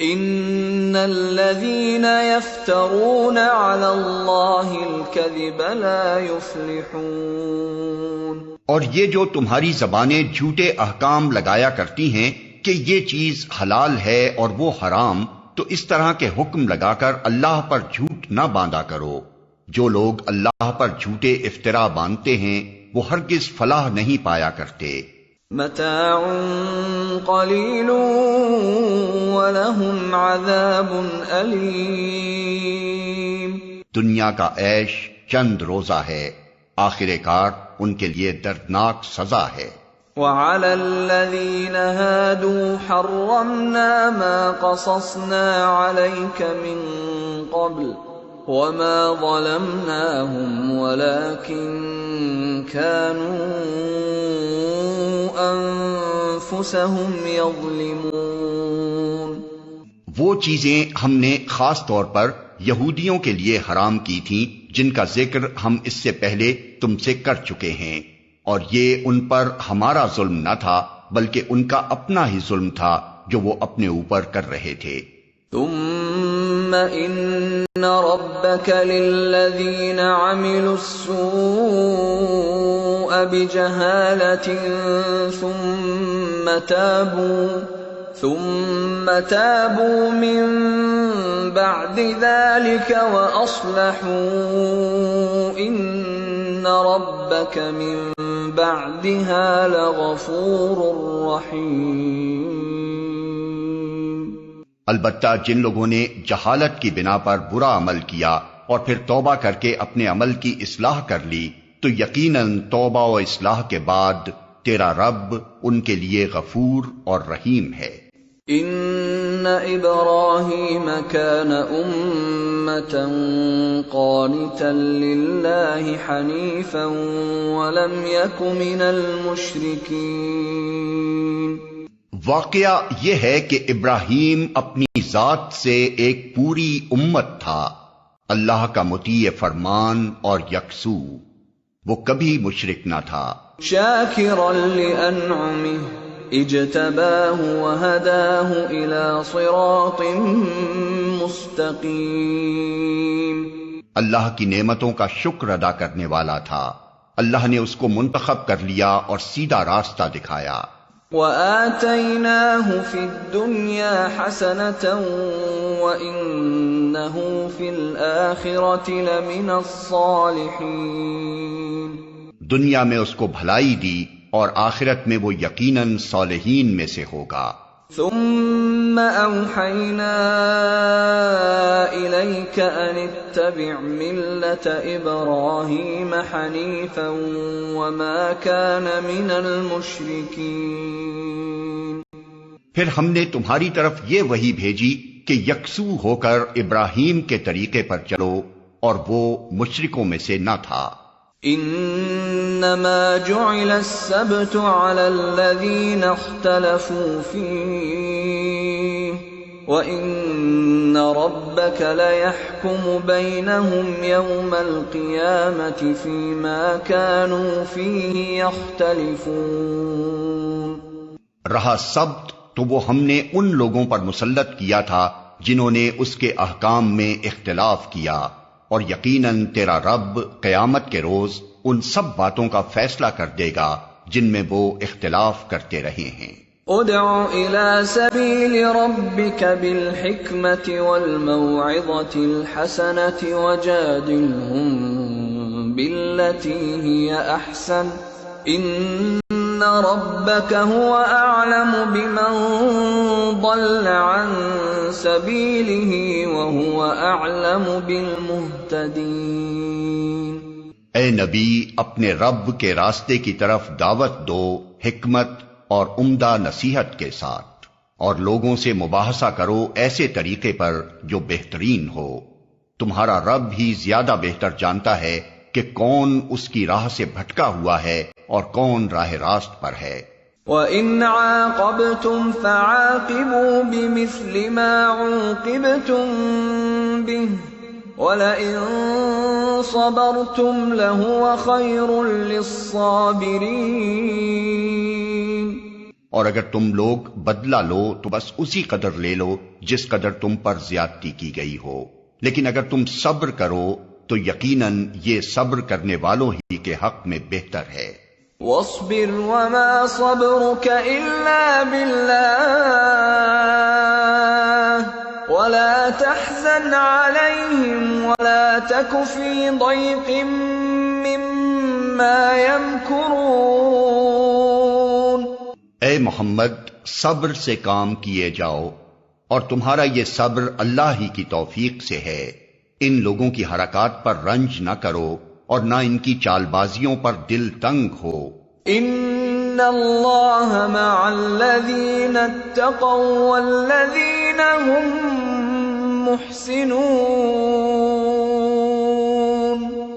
Speaker 1: إِنَّ الَّذِينَ يَفْتَرُونَ عَلَى اللَّهِ الْكَذِبَ لَا يُفْلِحُونَ۔
Speaker 2: اور یہ جو تمہاری زبانیں جھوٹے احکام لگایا کرتی ہیں کہ یہ چیز حلال ہے اور وہ حرام، تو اس طرح کے حکم لگا کر اللہ پر جھوٹ نہ باندھا کرو۔ جو لوگ اللہ پر جھوٹے افطرا باندھتے ہیں وہ ہرگز فلاح نہیں پایا کرتے۔
Speaker 1: متاع قلیل ولہم عذاب علیم۔
Speaker 2: دنیا کا عیش چند روزہ ہے، آخر کار ان کے لیے دردناک سزا ہے۔
Speaker 1: وَعَلَى الَّذِينَ هَادُوا حَرَّمْنَا مَا قَصَصْنَا عَلَيْكَ مِن قَبْلُ وَمَا ظَلَمْنَاهُمْ وَلَكِن كَانُوا أَنفُسَهُمْ يَظْلِمُونَ۔
Speaker 2: وہ چیزیں ہم نے خاص طور پر یہودیوں کے لیے حرام کی تھیں جن کا ذکر ہم اس سے پہلے تم سے کر چکے ہیں، اور یہ ان پر ہمارا ظلم نہ تھا بلکہ ان کا اپنا ہی ظلم تھا جو وہ اپنے اوپر کر رہے تھے۔
Speaker 1: ثم ان ربك للذين عملوا السوء بجهالة ثم تابوا من بعد ذلك وأصلحوا ان ربك من بعدها لغفور رحیم۔
Speaker 2: البتہ جن لوگوں نے جہالت کی بنا پر برا عمل کیا اور پھر توبہ کر کے اپنے عمل کی اصلاح کر لی تو یقیناً توبہ و اصلاح کے بعد تیرا رب ان کے لیے غفور اور رحیم ہے۔
Speaker 1: ان ابراہیم کان امة قانتا للہ حنیفا ولم یک من المشرکین۔
Speaker 2: واقعہ یہ ہے کہ ابراہیم اپنی ذات سے ایک پوری امت تھا، اللہ کا مطیع فرمان اور یکسو، وہ کبھی مشرک نہ تھا۔
Speaker 1: شاکرا لانعمہ اجتباہ وہداہ الی صراط مستقیم۔
Speaker 2: اللہ کی نعمتوں کا شکر ادا کرنے والا تھا، اللہ نے اس کو منتخب کر لیا اور سیدھا راستہ دکھایا۔
Speaker 1: وَآتَيْنَاهُ فِي الدُّنْيَا حَسَنَةً وَإِنَّهُ فِي الْآخِرَةِ لَمِنَ الصَّالِحِينَ۔
Speaker 2: دنیا میں اس کو بھلائی دی اور آخرت میں وہ یقیناً صالحین میں سے ہوگا۔
Speaker 1: ثُمَّ أَوْحَيْنَا إِلَيْكَ أَنِ اتَّبِعْ مِلَّةَ إِبْرَاهِيمَ حَنِيفًا وَمَا كَانَ مِنَ الْمُشْرِكِينَ۔
Speaker 2: پھر ہم نے تمہاری طرف یہ وحی بھیجی کہ یکسو ہو کر ابراہیم کے طریقے پر چلو، اور وہ مشرکوں میں سے نہ تھا۔
Speaker 1: انما جعل السبت على الذين اختلفوا فيه وان ربك ليحكم بينهم يوم القيامة فيما كانوا فيه يختلفون۔
Speaker 2: رہا سبت تو وہ ہم نے ان لوگوں پر مسلط کیا تھا جنہوں نے اس کے احکام میں اختلاف کیا، اور یقیناً تیرا رب قیامت کے روز ان سب باتوں کا فیصلہ کر دے گا جن میں وہ اختلاف کرتے رہے ہیں۔
Speaker 1: ادع الى سبیل ربک بالحکمت والموعظة الحسنة وجادلهم بالتي هي احسن ان ربك هو اعلم بمن ضل عن سبيله وهو اعلم بالمهتدين۔
Speaker 2: اے نبی، اپنے رب کے راستے کی طرف دعوت دو حکمت اور عمدہ نصیحت کے ساتھ، اور لوگوں سے مباحثہ کرو ایسے طریقے پر جو بہترین ہو۔ تمہارا رب ہی زیادہ بہتر جانتا ہے کہ کون اس کی راہ سے بھٹکا ہوا ہے اور کون راہ راست پر ہے۔
Speaker 1: وَإِنْ عَاقَبْتُمْ فَعَاقِبُوا بِمِثْلِ مَا عُوقِبْتُمْ بِهِ وَلَئِن صَبَرْتُمْ لَهُوَ خَيْرٌ لِلصَّابِرِينَ۔
Speaker 2: اور اگر تم لوگ بدلہ لو تو بس اسی قدر لے لو جس قدر تم پر زیادتی کی گئی ہو، لیکن اگر تم صبر کرو تو یقیناً یہ صبر کرنے والوں ہی کے حق میں بہتر ہے۔
Speaker 1: وَاصْبِرْ وَمَا صَبْرُكَ إِلَّا بِاللَّهِ وَلَا تَحْزَنْ عَلَيْهِمْ وَلَا تَكُ فِي ضَيْقٍ مِّمَّا يَمْكُرُونَ۔
Speaker 2: اے محمد، صبر سے کام کیے جاؤ، اور تمہارا یہ صبر اللہ ہی کی توفیق سے ہے۔ ان لوگوں کی حرکات پر رنج نہ کرو اور نہ ان کی چال بازیوں پر دل تنگ ہو۔
Speaker 1: ان اللہ مع الذین اتقوا والذین هم محسنون۔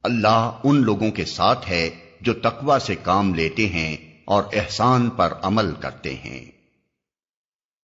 Speaker 2: اللہ ان لوگوں کے ساتھ ہے جو تقوی سے کام لیتے ہیں اور احسان پر عمل کرتے ہیں۔